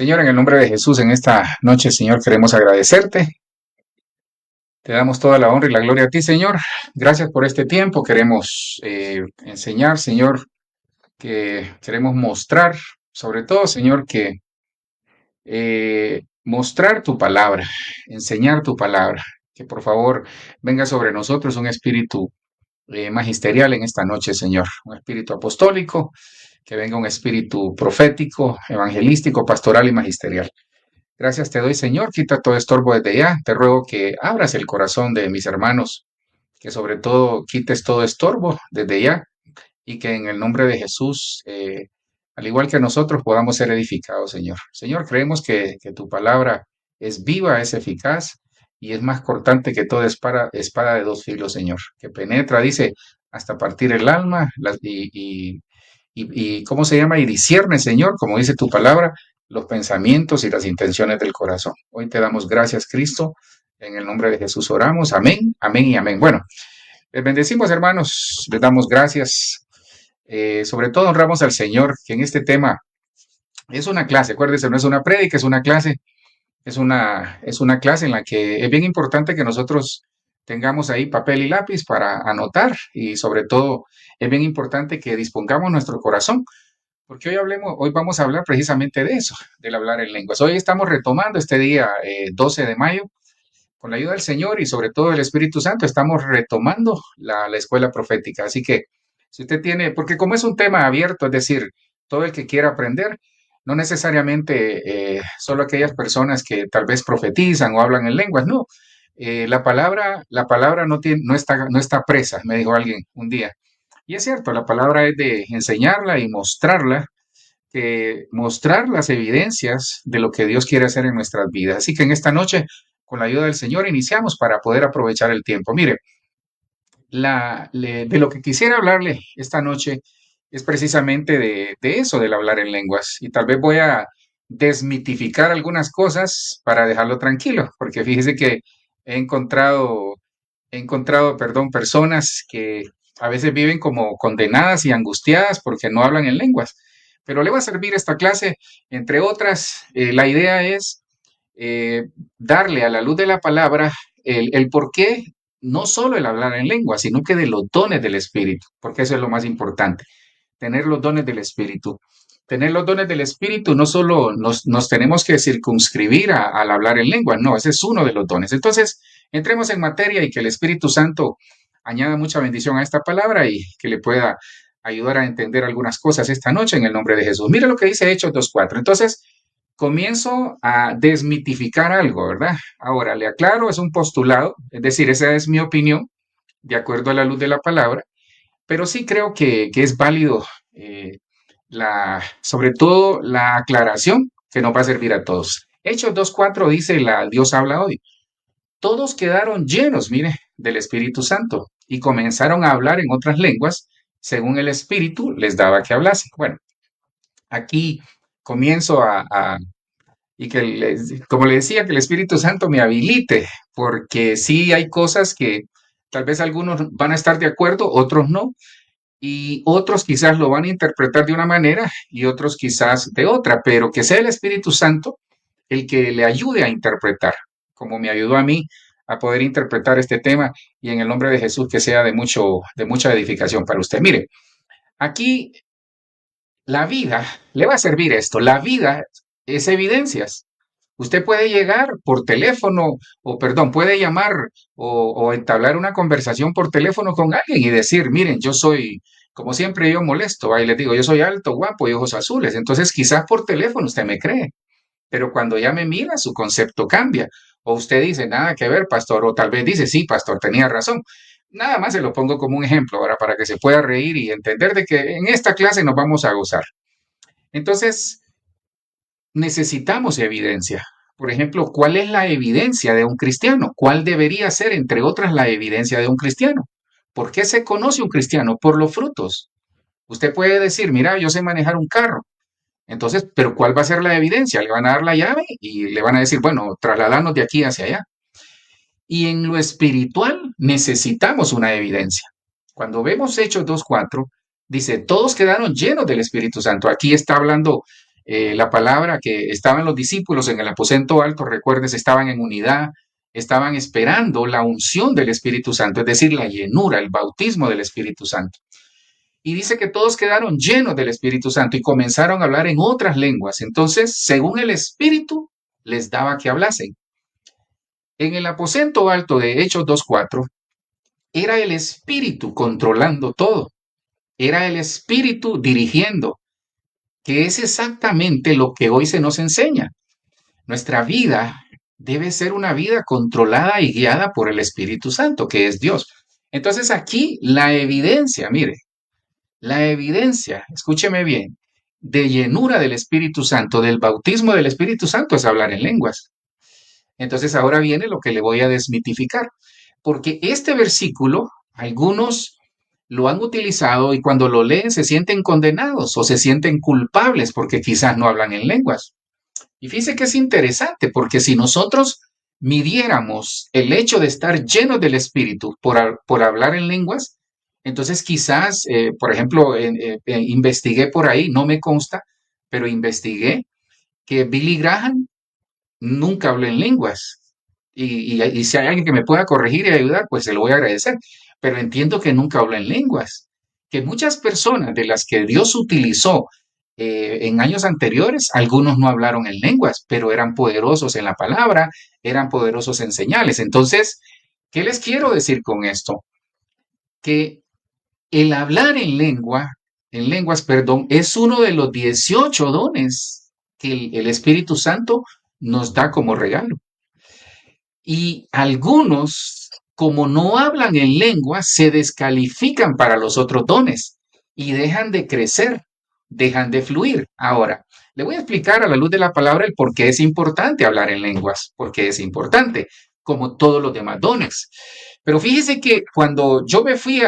Señor, en el nombre de Jesús, en esta noche, Señor, queremos agradecerte. Te damos toda la honra y la gloria a ti, Señor. Gracias por este tiempo. Queremos enseñar, Señor, que queremos mostrar, sobre todo, Señor, que mostrar tu palabra, enseñar tu palabra. Que por favor venga sobre nosotros un espíritu magisterial en esta noche, Señor. Un espíritu apostólico, que venga un espíritu profético, evangelístico, pastoral y magisterial. Gracias te doy, Señor. Quita todo estorbo desde ya. Te ruego que abras el corazón de mis hermanos, que sobre todo quites todo estorbo desde ya y que en el nombre de Jesús, al igual que nosotros, podamos ser edificados, Señor. Señor, creemos que tu palabra es viva, es eficaz y es más cortante que toda espada de dos filos, Señor, que penetra, dice, hasta partir el alma ¿cómo se llama? Y discierne, Señor, como dice tu palabra, los pensamientos y las intenciones del corazón. Hoy te damos gracias, Cristo. En el nombre de Jesús oramos. Amén, amén y amén. Bueno, les bendecimos, hermanos. Les damos gracias. Sobre todo honramos al Señor, que en este tema es una clase. Acuérdense, no es una prédica, es una clase. Es una clase en la que es bien importante que nosotros tengamos ahí papel y lápiz para anotar y sobre todo es bien importante que dispongamos nuestro corazón, porque hoy vamos a hablar precisamente de eso, del hablar en lenguas. Hoy estamos retomando este día 12 de mayo, con la ayuda del Señor y sobre todo del Espíritu Santo, estamos retomando la escuela profética. Así que si usted tiene, porque como es un tema abierto, es decir, todo el que quiera aprender, no necesariamente solo aquellas personas que tal vez profetizan o hablan en lenguas, no. La palabra no está presa, me dijo alguien un día. Y es cierto, la palabra es de enseñarla y mostrarla, mostrar las evidencias de lo que Dios quiere hacer en nuestras vidas. Así que en esta noche, con la ayuda del Señor, iniciamos para poder aprovechar el tiempo. Mire, de lo que quisiera hablarle esta noche es precisamente de eso, del hablar en lenguas. Y tal vez voy a desmitificar algunas cosas para dejarlo tranquilo, porque fíjese que he encontrado, personas que a veces viven como condenadas y angustiadas porque no hablan en lenguas. Pero le va a servir esta clase, entre otras, la idea es darle a la luz de la palabra el por qué, no solo el hablar en lenguas, sino que de los dones del Espíritu, porque eso es lo más importante, tener los dones del Espíritu. Tener los dones del Espíritu no solo nos tenemos que circunscribir al hablar en lengua, no, ese es uno de los dones. Entonces, entremos en materia y que el Espíritu Santo añada mucha bendición a esta palabra y que le pueda ayudar a entender algunas cosas esta noche en el nombre de Jesús. Mira lo que dice Hechos 2:4. Entonces, comienzo a desmitificar algo, ¿verdad? Ahora, le aclaro, es un postulado, es decir, esa es mi opinión, de acuerdo a la luz de la palabra, pero sí creo que es válido, sobre todo la aclaración que nos va a servir a todos. Hechos 2:4 dice, Dios habla hoy. Todos quedaron llenos, mire, del Espíritu Santo y comenzaron a hablar en otras lenguas según el Espíritu les daba que hablasen. Bueno, aquí comienzo y como le decía, que el Espíritu Santo me habilite, porque sí hay cosas que tal vez algunos van a estar de acuerdo, otros no, y otros quizás lo van a interpretar de una manera y otros quizás de otra, pero que sea el Espíritu Santo el que le ayude a interpretar, como me ayudó a mí a poder interpretar este tema y en el nombre de Jesús que sea de mucha edificación para usted. Mire, aquí la vida, le va a servir esto, la vida es evidencias. Usted puede llegar por teléfono, o perdón, puede llamar o entablar una conversación por teléfono con alguien y decir, miren, yo soy, como siempre yo molesto, ahí les digo, yo soy alto, guapo y ojos azules. Entonces quizás por teléfono usted me cree, pero cuando ya me mira, su concepto cambia. O usted dice, nada que ver, pastor, o tal vez dice, sí, pastor, tenía razón. Nada más se lo pongo como un ejemplo ahora para que se pueda reír y entender de que en esta clase nos vamos a gozar. Entonces, necesitamos evidencia. Por ejemplo, ¿cuál es la evidencia de un cristiano? ¿Cuál debería ser, entre otras, la evidencia de un cristiano? ¿Por qué se conoce un cristiano? Por los frutos. Usted puede decir, mira, yo sé manejar un carro. Entonces, ¿pero cuál va a ser la evidencia? Le van a dar la llave y le van a decir, bueno, trasladarnos de aquí hacia allá. Y en lo espiritual necesitamos una evidencia. Cuando vemos Hechos 2:4, dice, todos quedaron llenos del Espíritu Santo. Aquí está hablando la palabra que estaban los discípulos en el aposento alto, recuerdes, estaban en unidad, estaban esperando la unción del Espíritu Santo, es decir, la llenura, el bautismo del Espíritu Santo. Y dice que todos quedaron llenos del Espíritu Santo y comenzaron a hablar en otras lenguas. Entonces, según el Espíritu, les daba que hablasen. En el aposento alto de Hechos 2:4, era el Espíritu controlando todo. Era el Espíritu dirigiendo, que es exactamente lo que hoy se nos enseña. Nuestra vida debe ser una vida controlada y guiada por el Espíritu Santo, que es Dios. Entonces aquí la evidencia, mire, la evidencia, escúcheme bien, de llenura del Espíritu Santo, del bautismo del Espíritu Santo es hablar en lenguas. Entonces ahora viene lo que le voy a desmitificar, porque este versículo, algunos lo han utilizado y cuando lo leen se sienten condenados o se sienten culpables porque quizás no hablan en lenguas. Y fíjese que es interesante, porque si nosotros midiéramos el hecho de estar llenos del Espíritu por hablar en lenguas, entonces quizás, por ejemplo, investigué por ahí, no me consta, pero investigué que Billy Graham nunca habló en lenguas. Y si hay alguien que me pueda corregir y ayudar, pues se lo voy a agradecer. Pero entiendo que nunca habló en lenguas. Que muchas personas de las que Dios utilizó en años anteriores, algunos no hablaron en lenguas, pero eran poderosos en la palabra, eran poderosos en señales. Entonces, ¿qué les quiero decir con esto? Que el hablar en lenguas, perdón, es uno de los 18 dones que el Espíritu Santo nos da como regalo. Y algunos, como no hablan en lengua, se descalifican para los otros dones y dejan de crecer, dejan de fluir. Ahora, le voy a explicar a la luz de la palabra el por qué es importante hablar en lenguas, porque es importante, como todos los demás dones. Pero fíjese que cuando yo me fui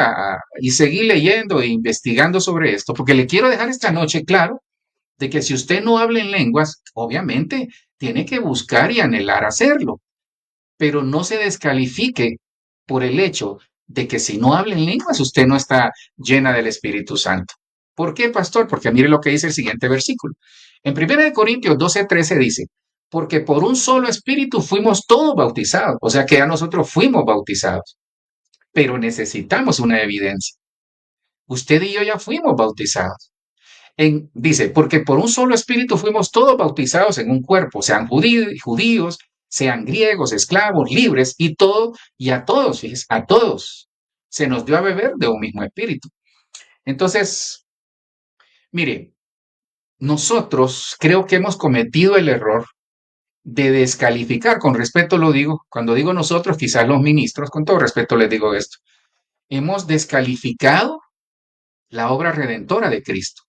y seguí leyendo e investigando sobre esto, porque le quiero dejar esta noche claro de que si usted no habla en lenguas, obviamente tiene que buscar y anhelar hacerlo, pero no se descalifique por el hecho de que si no habla en lenguas, usted no está llena del Espíritu Santo. ¿Por qué, pastor? Porque mire lo que dice el siguiente versículo. En 1 Corintios 12:13 dice, porque por un solo espíritu fuimos todos bautizados, o sea que ya nosotros fuimos bautizados, pero necesitamos una evidencia. Usted y yo ya fuimos bautizados. Dice, porque por un solo espíritu fuimos todos bautizados en un cuerpo, sean judíos, sean griegos, esclavos, libres, y todo, y a todos, fíjense, a todos se nos dio a beber de un mismo espíritu. Entonces, mire, nosotros creo que hemos cometido el error de descalificar, con respeto lo digo, cuando digo nosotros, quizás los ministros, con todo respeto les digo esto, hemos descalificado la obra redentora de Cristo,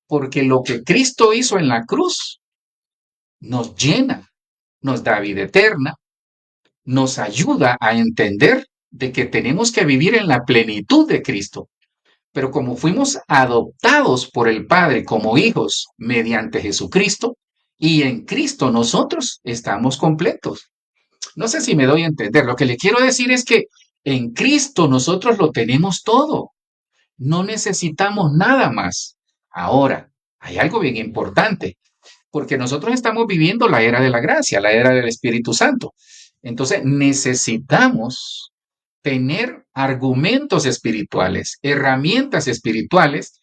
porque lo que Cristo hizo en la cruz nos llena, nos da vida eterna, nos ayuda a entender de que tenemos que vivir en la plenitud de Cristo. Pero como fuimos adoptados por el Padre como hijos mediante Jesucristo, y en Cristo nosotros estamos completos. No sé si me doy a entender. Lo que le quiero decir es que en Cristo nosotros lo tenemos todo. No necesitamos nada más. Ahora, hay algo bien importante, porque nosotros estamos viviendo la era de la gracia, la era del Espíritu Santo. Entonces necesitamos tener argumentos espirituales, herramientas espirituales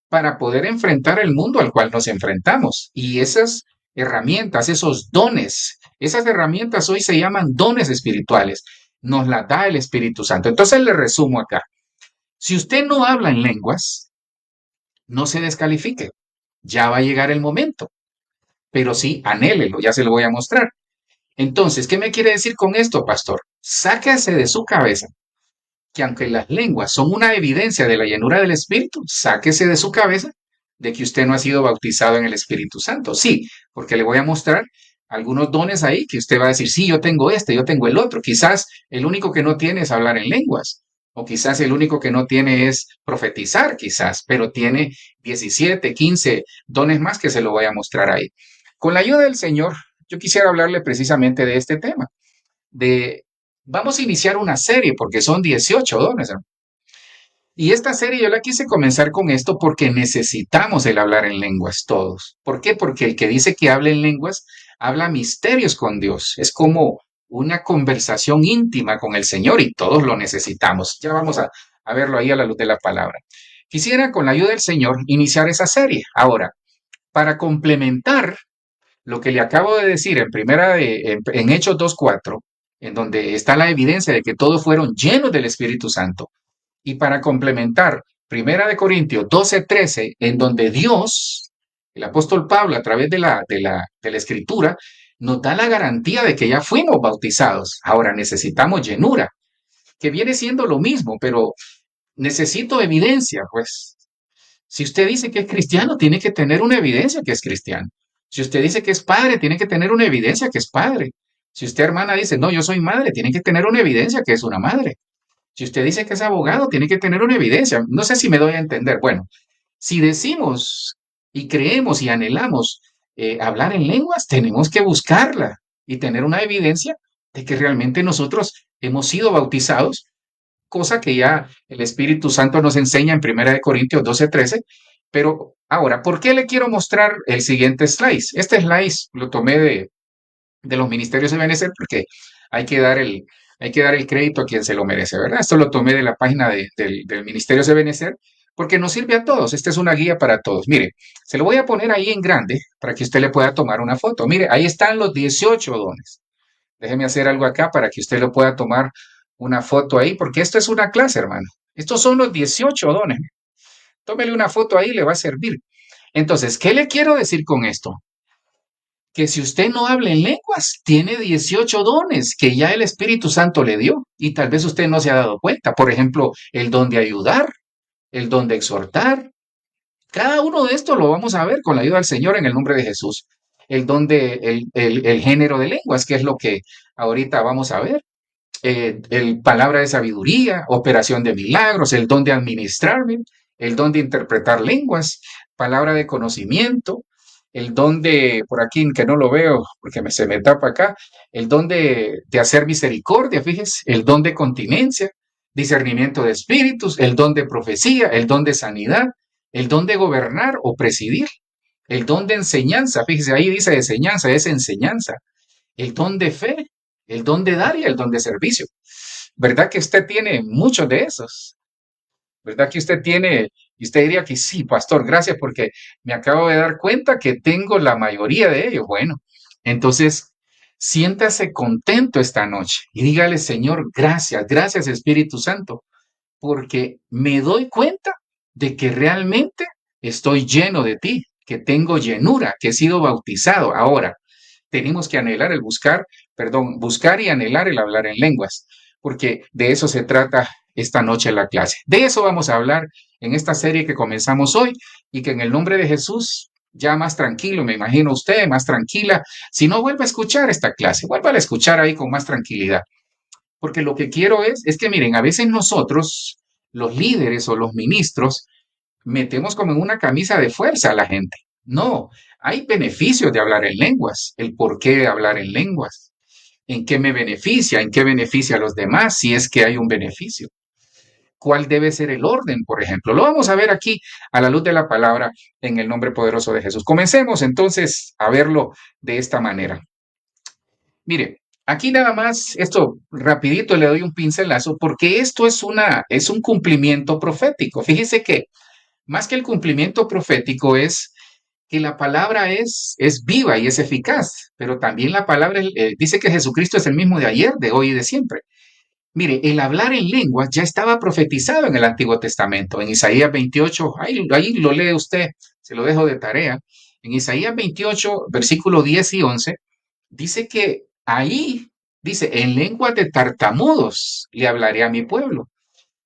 para poder enfrentar el mundo al cual nos enfrentamos. Y esas herramientas, esos dones, esas herramientas hoy se llaman dones espirituales. Nos las da el Espíritu Santo. Entonces le resumo acá. Si usted no habla en lenguas, no se descalifique. Ya va a llegar el momento. Pero sí, anhélelo, ya se lo voy a mostrar. Entonces, ¿qué me quiere decir con esto, pastor? Sáquese de su cabeza que aunque las lenguas son una evidencia de la llenura del Espíritu, sáquese de su cabeza de que usted no ha sido bautizado en el Espíritu Santo. Sí, porque le voy a mostrar algunos dones ahí que usted va a decir, sí, yo tengo este, yo tengo el otro. Quizás el único que no tiene es hablar en lenguas. O quizás el único que no tiene es profetizar, quizás, pero tiene 17, 15 dones más que se lo voy a mostrar ahí. Con la ayuda del Señor, yo quisiera hablarle precisamente de este tema, de vamos a iniciar una serie porque son 18 dones, Y esta serie yo la quise comenzar con esto porque necesitamos el hablar en lenguas todos. ¿Por qué? Porque el que dice que habla en lenguas habla misterios con Dios. Es como una conversación íntima con el Señor y todos lo necesitamos. Ya vamos a verlo ahí a la luz de la palabra. Quisiera, con la ayuda del Señor, iniciar esa serie. Ahora, para complementar lo que le acabo de decir en Hechos 2:4, en donde está la evidencia de que todos fueron llenos del Espíritu Santo, y para complementar, Primera de Corintios 12:13, en donde Dios, el apóstol Pablo, a través de la Escritura, nos da la garantía de que ya fuimos bautizados. Ahora necesitamos llenura, que viene siendo lo mismo, pero necesito evidencia, pues. Si usted dice que es cristiano, tiene que tener una evidencia que es cristiano. Si usted dice que es padre, tiene que tener una evidencia que es padre. Si usted, hermana, dice, no, yo soy madre, tiene que tener una evidencia que es una madre. Si usted dice que es abogado, tiene que tener una evidencia. No sé si me doy a entender. Bueno, si decimos y creemos y anhelamos hablar en lenguas, tenemos que buscarla y tener una evidencia de que realmente nosotros hemos sido bautizados, cosa que ya el Espíritu Santo nos enseña en 1 Corintios 12:13. Pero ahora, ¿por qué le quiero mostrar el siguiente slide? Este slide lo tomé de los ministerios de Benecer porque hay que dar el, hay que dar el crédito a quien se lo merece, ¿verdad? Esto lo tomé de la página del Ministerio de Benecer porque nos sirve a todos. Esta es una guía para todos. Mire, se lo voy a poner ahí en grande para que usted le pueda tomar una foto. Mire, ahí están los 18 dones. Déjeme hacer algo acá para que usted lo pueda tomar una foto ahí, porque esto es una clase, hermano. Estos son los 18 dones. Tómele una foto ahí, le va a servir. Entonces, ¿qué le quiero decir con esto? Que si usted no habla en lenguas, tiene 18 dones que ya el Espíritu Santo le dio y tal vez usted no se ha dado cuenta. Por ejemplo, el don de ayudar, el don de exhortar. Cada uno de estos lo vamos a ver con la ayuda del Señor en el nombre de Jesús. El don de el género de lenguas, que es lo que ahorita vamos a ver. El palabra de sabiduría, operación de milagros, el don de administrarme, el don de interpretar lenguas, palabra de conocimiento, el don de, por aquí que no lo veo porque se me tapa acá, el don de hacer misericordia, fíjese, el don de continencia, discernimiento de espíritus, el don de profecía, el don de sanidad, el don de gobernar o presidir, el don de enseñanza, fíjese, ahí dice enseñanza, es enseñanza, el don de fe, el don de dar y el don de servicio. ¿Verdad que usted tiene muchos de esos? ¿Verdad que usted tiene, y usted diría que sí, pastor, gracias porque me acabo de dar cuenta que tengo la mayoría de ellos? Bueno, entonces siéntase contento esta noche y dígale, Señor, gracias, gracias Espíritu Santo, porque me doy cuenta de que realmente estoy lleno de ti, que tengo llenura, que he sido bautizado. Ahora, tenemos que anhelar buscar y anhelar el hablar en lenguas, porque de eso se trata esta noche en la clase. De eso vamos a hablar en esta serie que comenzamos hoy y que en el nombre de Jesús, ya más tranquilo, me imagino usted, más tranquila, si no vuelve a escuchar esta clase, vuelva a escuchar ahí con más tranquilidad, porque lo que quiero es que miren, a veces nosotros, los líderes o los ministros, metemos como en una camisa de fuerza a la gente. No, hay beneficios de hablar en lenguas, el por qué hablar en lenguas, en qué me beneficia, en qué beneficia a los demás, si es que hay un beneficio. ¿Cuál debe ser el orden, por ejemplo? Lo vamos a ver aquí a la luz de la palabra en el nombre poderoso de Jesús. Comencemos entonces a verlo de esta manera. Mire, aquí nada más, esto rapidito le doy un pincelazo porque esto es un cumplimiento profético. Fíjese que más que el cumplimiento profético es que la palabra es viva y es eficaz, pero también la palabra dice que Jesucristo es el mismo de ayer, de hoy y de siempre. Mire, el hablar en lenguas ya estaba profetizado en el Antiguo Testamento, en Isaías 28, ahí lo lee usted, se lo dejo de tarea. En Isaías 28, versículo 10 y 11, dice que ahí, dice, en lenguas de tartamudos le hablaré a mi pueblo.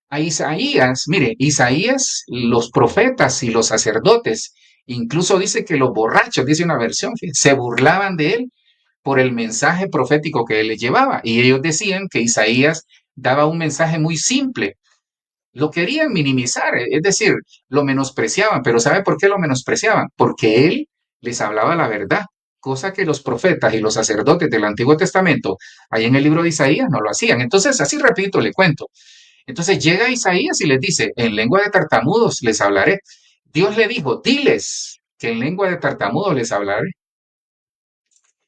A Isaías, mire, Isaías, los profetas y los sacerdotes, incluso dice que los borrachos, dice una versión, se burlaban de él por el mensaje profético que él les llevaba. Y ellos decían que Isaías daba un mensaje muy simple. Lo querían minimizar, es decir, lo menospreciaban. Pero ¿sabe por qué lo menospreciaban? Porque él les hablaba la verdad, cosa que los profetas y los sacerdotes del Antiguo Testamento, ahí en el libro de Isaías, no lo hacían. Entonces, así rapidito le cuento. Entonces llega Isaías y les dice, en lengua de tartamudos les hablaré. Dios le dijo, diles que en lengua de tartamudos les hablaré.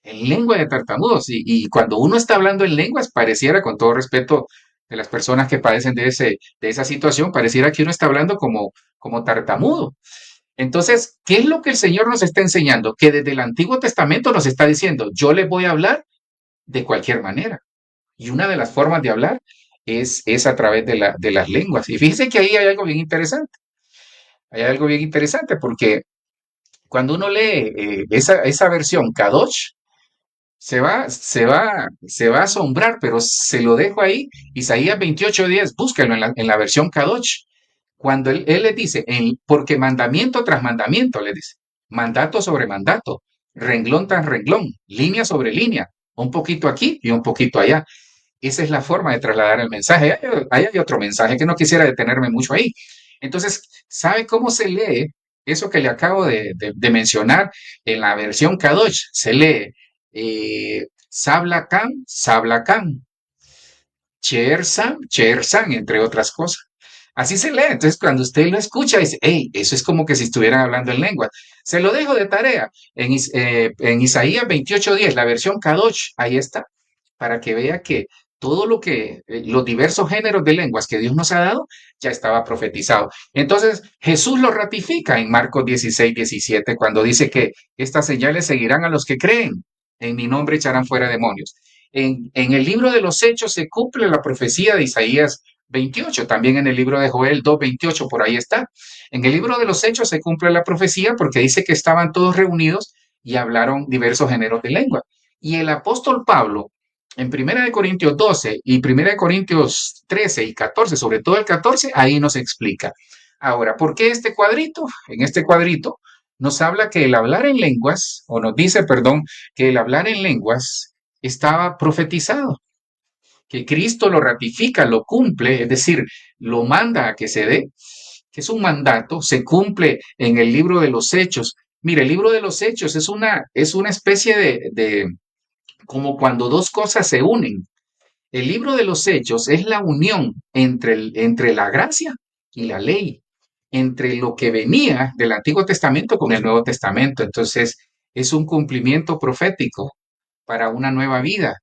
En lengua de tartamudos. Y cuando uno está hablando en lenguas, pareciera, con todo respeto de las personas que padecen de esa situación, pareciera que uno está hablando como tartamudo. Entonces, ¿qué es lo que el Señor nos está enseñando? Que desde el Antiguo Testamento nos está diciendo, yo les voy a hablar de cualquier manera. Y una de las formas de hablar es a través de las lenguas. Y fíjense que ahí hay algo bien interesante. Hay algo bien interesante porque cuando uno lee esa versión Kadosh, se va a asombrar, pero se lo dejo ahí. Isaías 28:10, búsquelo en la versión Kadosh. Cuando él les dice, porque mandamiento tras mandamiento, le dice, mandato sobre mandato, renglón tras renglón, línea sobre línea, un poquito aquí y un poquito allá. Esa es la forma de trasladar el mensaje. Hay otro mensaje que no quisiera detenerme mucho ahí. Entonces, ¿sabe cómo se lee eso que le acabo de mencionar en la versión Kadosh? Se lee Sablacan, Sablacan, Cheersan, Cheersan, entre otras cosas. Así se lee. Entonces, cuando usted lo escucha, dice, hey, eso es como que si estuvieran hablando en lengua. Se lo dejo de tarea. En Isaías 28:10, la versión Kadosh, ahí está, para que vea que todo lo que, los diversos géneros de lenguas que Dios nos ha dado, ya estaba profetizado. Entonces, Jesús lo ratifica en Marcos 16:17, cuando dice que estas señales seguirán a los que creen. En mi nombre echarán fuera demonios. En el libro de los Hechos se cumple la profecía de Isaías 28, también en el libro de Joel 2:28, por ahí está. En el libro de los Hechos se cumple la profecía porque dice que estaban todos reunidos y hablaron diversos géneros de lengua. Y el apóstol Pablo, en Primera de Corintios 12 y Primera de Corintios 13 y 14, sobre todo el 14, ahí nos explica. Ahora, ¿por qué este cuadrito? En este cuadrito nos habla que el hablar en lenguas, o nos dice, perdón, que el hablar en lenguas estaba profetizado, que Cristo lo ratifica, lo cumple, es decir, lo manda a que se dé, que es un mandato, se cumple en el libro de los Hechos. Mire, el libro de los Hechos es una especie como cuando dos cosas se unen. El libro de los Hechos es la unión entre la gracia y la ley, entre lo que venía del Antiguo Testamento con el Nuevo Testamento. Entonces, es un cumplimiento profético para una nueva vida,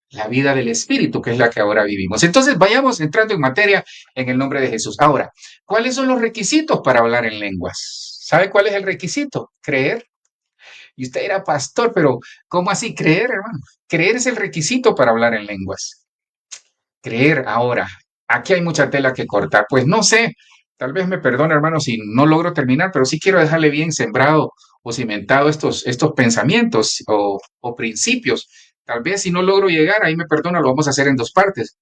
la vida del Espíritu, que es la que ahora vivimos. Entonces, vayamos entrando en materia en el nombre de Jesús. Ahora, ¿cuáles son los requisitos para hablar en lenguas? ¿Sabe cuál es el requisito? Creer. Y usted era pastor, pero ¿cómo así creer, hermano? Creer es el requisito para hablar en lenguas. Creer ahora. Aquí hay mucha tela que cortar. Pues no sé, tal vez me perdone, hermano, si no logro terminar, pero sí quiero dejarle bien sembrado o cimentado estos pensamientos o principios. Tal vez si no logro llegar, ahí me perdona, lo vamos a hacer en dos partes.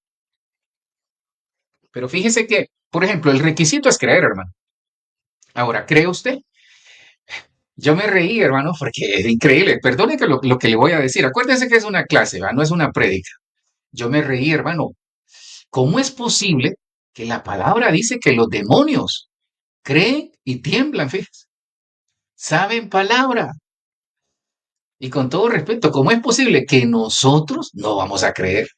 Pero fíjese que, por ejemplo, el requisito es creer, hermano. Ahora, ¿cree usted? Yo me reí, hermano, porque es increíble. Perdone que lo que le voy a decir. Acuérdese que es una clase, ¿va? No es una prédica. Yo me reí, hermano. ¿Cómo es posible que la palabra dice que los demonios creen y tiemblan, fíjese? Saben palabra. Y con todo respeto, ¿cómo es posible que nosotros no vamos a creer?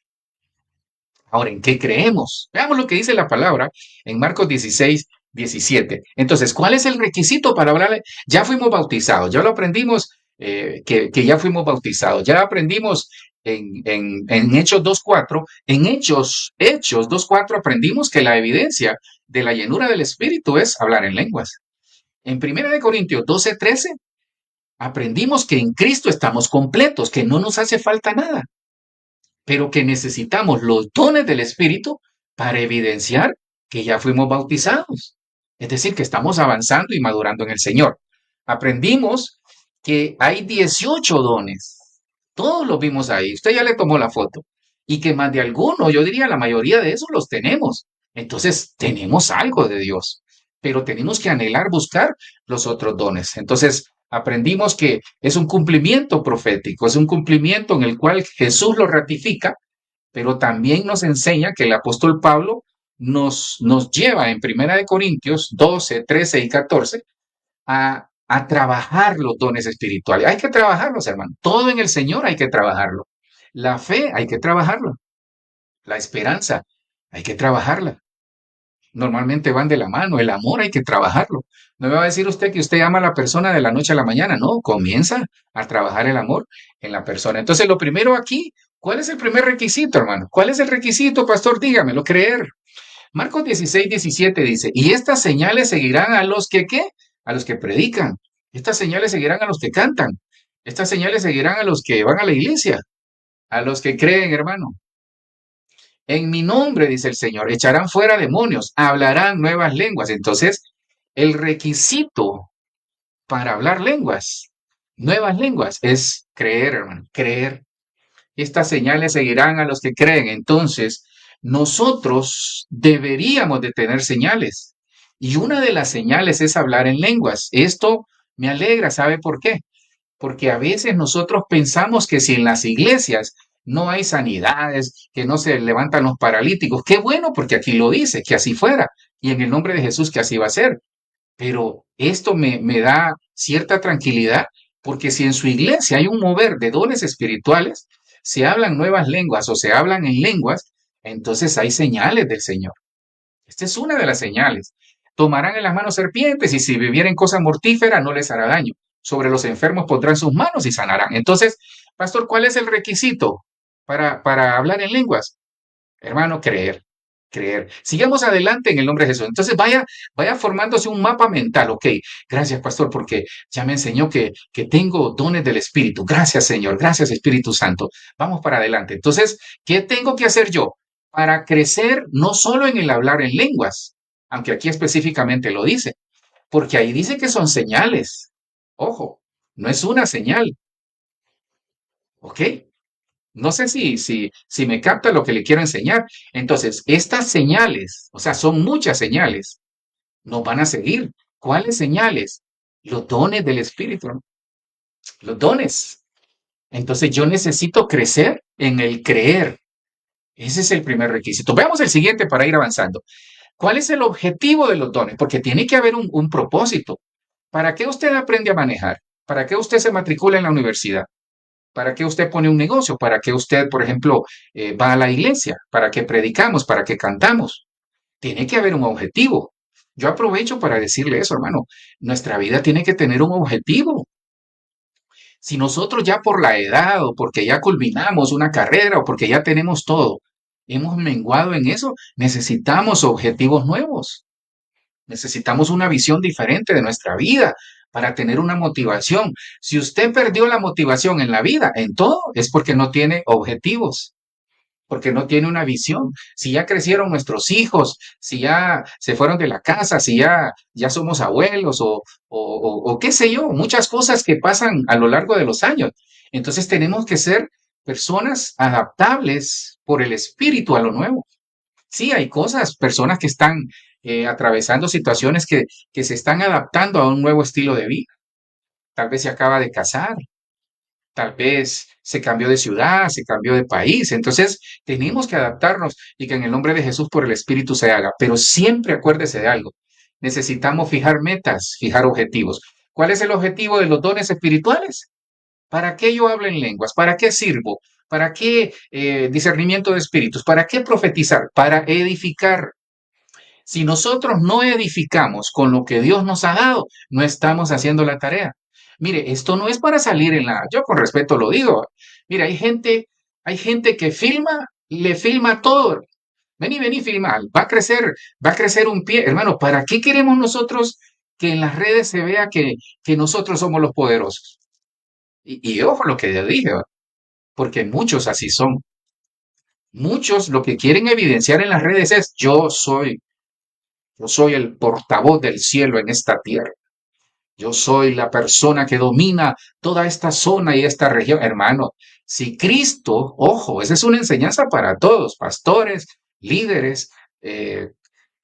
Ahora, ¿en qué creemos? Veamos lo que dice la palabra en Marcos 16:17. Entonces, ¿cuál es el requisito para hablar? Ya fuimos bautizados, ya lo aprendimos, que ya fuimos bautizados, ya aprendimos en Hechos 2:4. En Hechos 2:4 aprendimos que la evidencia de la llenura del Espíritu es hablar en lenguas. En Primera de Corintios 12:13 aprendimos que en Cristo estamos completos, que no nos hace falta nada, pero que necesitamos los dones del Espíritu para evidenciar que ya fuimos bautizados. Es decir, que estamos avanzando y madurando en el Señor. Aprendimos que hay 18 dones. Todos los vimos ahí. Usted ya le tomó la foto. Y que más de alguno, yo diría la mayoría de esos los tenemos. Entonces, tenemos algo de Dios. Pero tenemos que anhelar buscar los otros dones. Entonces, aprendimos que es un cumplimiento profético, es un cumplimiento en el cual Jesús lo ratifica, pero también nos enseña que el apóstol Pablo nos lleva en Primera de Corintios 12, 13 y 14 a trabajar los dones espirituales. Hay que trabajarlos, hermano. Todo en el Señor hay que trabajarlo. La fe hay que trabajarlo. La esperanza hay que trabajarla. Normalmente van de la mano. El amor hay que trabajarlo. No me va a decir usted que usted ama a la persona de la noche a la mañana. No, comienza a trabajar el amor en la persona. Entonces, lo primero aquí, ¿cuál es el primer requisito, hermano? ¿Cuál es el requisito, pastor? Dígamelo, creer. Marcos 16:17 dice, y estas señales seguirán a los que, ¿qué? A los que predican. Estas señales seguirán a los que cantan. Estas señales seguirán a los que van a la iglesia, a los que creen, hermano. En mi nombre, dice el Señor, echarán fuera demonios, hablarán nuevas lenguas. Entonces, el requisito para hablar lenguas, nuevas lenguas, es creer, hermano, creer. Estas señales seguirán a los que creen. Entonces, nosotros deberíamos de tener señales. Y una de las señales es hablar en lenguas. Esto me alegra, ¿sabe por qué? Porque a veces nosotros pensamos que si en las iglesias no hay sanidades, que no se levantan los paralíticos, qué bueno, porque aquí lo dice, que así fuera. Y en el nombre de Jesús que así va a ser. Pero esto me da cierta tranquilidad, porque si en su iglesia hay un mover de dones espirituales, se hablan nuevas lenguas o se hablan en lenguas, entonces hay señales del Señor. Esta es una de las señales. Tomarán en las manos serpientes y si bebieren cosa mortífera no les hará daño. Sobre los enfermos pondrán sus manos y sanarán. Entonces, pastor, ¿cuál es el requisito para hablar en lenguas? Hermano, creer, creer. Sigamos adelante en el nombre de Jesús. Entonces vaya formándose un mapa mental. Ok, gracias, pastor, porque ya me enseñó que tengo dones del Espíritu. Gracias, Señor. Gracias, Espíritu Santo. Vamos para adelante. Entonces, ¿qué tengo que hacer yo para crecer no solo en el hablar en lenguas, aunque aquí específicamente lo dice, porque ahí dice que son señales? Ojo, no es una señal. ¿Ok? No sé si me capta lo que le quiero enseñar. Entonces, estas señales, o sea, son muchas señales, nos van a seguir. ¿Cuáles señales? Los dones del Espíritu, ¿no? Los dones. Entonces, yo necesito crecer en el creer. Ese es el primer requisito. Veamos el siguiente para ir avanzando. ¿Cuál es el objetivo de los dones? Porque tiene que haber un propósito. ¿Para qué usted aprende a manejar? ¿Para qué usted se matricula en la universidad? ¿Para qué usted pone un negocio? ¿Para qué usted, por ejemplo, va a la iglesia? ¿Para qué predicamos? ¿Para qué cantamos? Tiene que haber un objetivo. Yo aprovecho para decirle eso, hermano. Nuestra vida tiene que tener un objetivo. Si nosotros ya por la edad o porque ya culminamos una carrera o porque ya tenemos todo, hemos menguado en eso, necesitamos objetivos nuevos. Necesitamos una visión diferente de nuestra vida para tener una motivación. Si usted perdió la motivación en la vida, en todo, es porque no tiene objetivos, porque no tiene una visión. Si ya crecieron nuestros hijos, si ya se fueron de la casa, si ya somos abuelos o qué sé yo, muchas cosas que pasan a lo largo de los años. Entonces tenemos que ser personas adaptables por el espíritu a lo nuevo. Sí, hay cosas, personas que están atravesando situaciones que se están adaptando a un nuevo estilo de vida. Tal vez se acaba de casar, tal vez se cambió de ciudad, se cambió de país. Entonces, tenemos que adaptarnos y que en el nombre de Jesús por el Espíritu se haga. Pero siempre acuérdese de algo. Necesitamos fijar metas, fijar objetivos. ¿Cuál es el objetivo de los dones espirituales? ¿Para qué yo hablo en lenguas? ¿Para qué sirvo? ¿Para qué discernimiento de espíritus? ¿Para qué profetizar? Para edificar. Si nosotros no edificamos con lo que Dios nos ha dado, no estamos haciendo la tarea. Mire, esto no es para salir en la, yo con respeto lo digo. Mire, hay gente que filma, le filma todo. Vení, vení, filma. Va a crecer un pie. Hermano, ¿para qué queremos nosotros que en las redes se vea que nosotros somos los poderosos? Y ojo lo que yo dije, ¿va? Porque muchos así son. Muchos lo que quieren evidenciar en las redes es yo soy el portavoz del cielo en esta tierra. Yo soy la persona que domina toda esta zona y esta región. Hermano, si Cristo, ojo, esa es una enseñanza para todos, pastores, líderes, eh,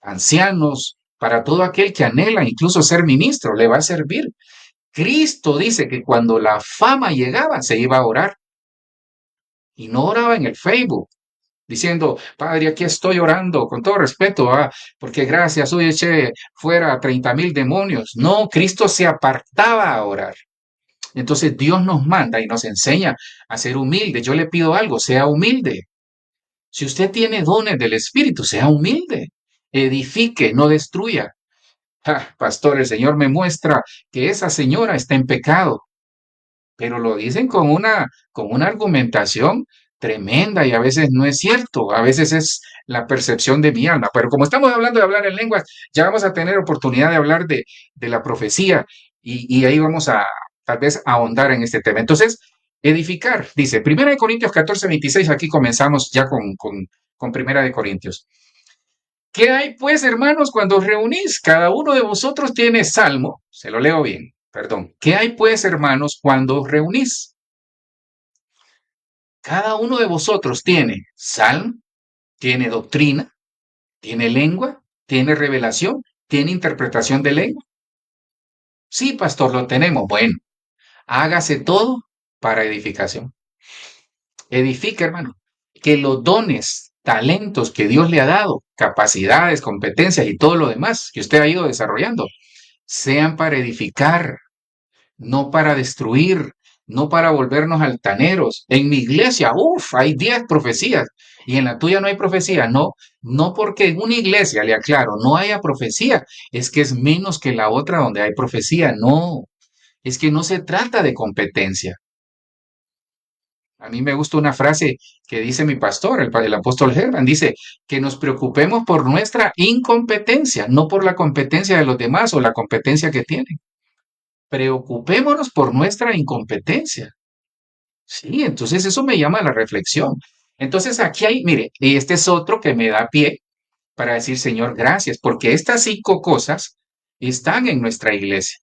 ancianos, para todo aquel que anhela incluso ser ministro, le va a servir. Cristo dice que cuando la fama llegaba, se iba a orar. Y no oraba en el Facebook, diciendo, Padre, aquí estoy orando, con todo respeto, porque gracias, hoy eché fuera 30,000 demonios. No, Cristo se apartaba a orar. Entonces Dios nos manda y nos enseña a ser humildes. Yo le pido algo, sea humilde. Si usted tiene dones del Espíritu, sea humilde. edifique, no destruya. Ah, pastor, el Señor me muestra que esa señora está en pecado, pero lo dicen con una argumentación tremenda y a veces no es cierto, a veces es la percepción de mi alma. Pero como estamos hablando de hablar en lenguas, ya vamos a tener oportunidad de hablar de la profecía y ahí vamos a tal vez ahondar en este tema. Entonces, edificar, dice, 1 Corintios 14:26, aquí comenzamos ya con 1 Corintios. ¿Qué hay pues, hermanos, cuando os reunís? Cada uno de vosotros tiene salmo. Se lo leo bien, perdón. ¿Qué hay pues, hermanos, cuando os reunís? Cada uno de vosotros tiene salmo, tiene doctrina, tiene lengua, tiene revelación, tiene interpretación de lengua. Sí, pastor, lo tenemos. Bueno, hágase todo para edificación. Edifica, hermano. Que los dones, talentos que Dios le ha dado, capacidades, competencias y todo lo demás que usted ha ido desarrollando, sean para edificar, no para destruir, no para volvernos altaneros. En mi iglesia, uff, hay 10 profecías y en la tuya no hay profecía. No, no porque en una iglesia, le aclaro, no haya profecía, es que es menos que la otra donde hay profecía. No, es que no se trata de competencia. A mí me gusta una frase que dice mi pastor, el apóstol Herman, dice que nos preocupemos por nuestra incompetencia, no por la competencia de los demás o la competencia que tienen. Preocupémonos por nuestra incompetencia. Sí, entonces eso me llama a la reflexión. Entonces aquí hay, mire, y este es otro que me da pie para decir, Señor, gracias, porque estas 5 cosas están en nuestra iglesia.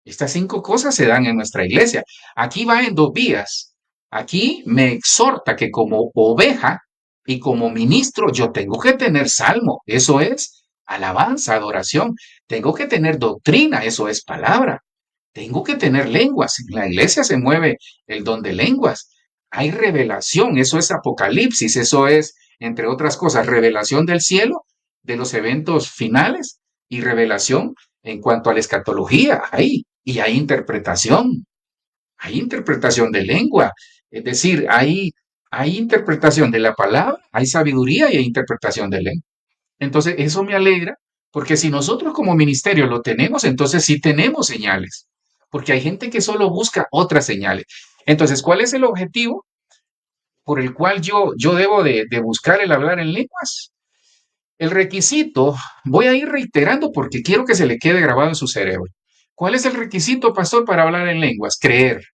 Estas 5 cosas se dan en nuestra iglesia. Aquí va en 2 vías. Aquí me exhorta que como oveja y como ministro yo tengo que tener salmo. Eso es alabanza, adoración. Tengo que tener doctrina. Eso es palabra. Tengo que tener lenguas. En la iglesia se mueve el don de lenguas. Hay revelación. Eso es apocalipsis. Eso es, entre otras cosas, revelación del cielo, de los eventos finales y revelación en cuanto a la escatología. Y hay interpretación de lengua, es decir, hay interpretación de la palabra, hay sabiduría y hay interpretación de lengua. Entonces, eso me alegra, porque si nosotros como ministerio lo tenemos, entonces sí tenemos señales, porque hay gente que solo busca otras señales. Entonces, ¿cuál es el objetivo por el cual yo debo de buscar el hablar en lenguas? El requisito, voy a ir reiterando porque quiero que se le quede grabado en su cerebro. ¿Cuál es el requisito, pastor, para hablar en lenguas? Creer.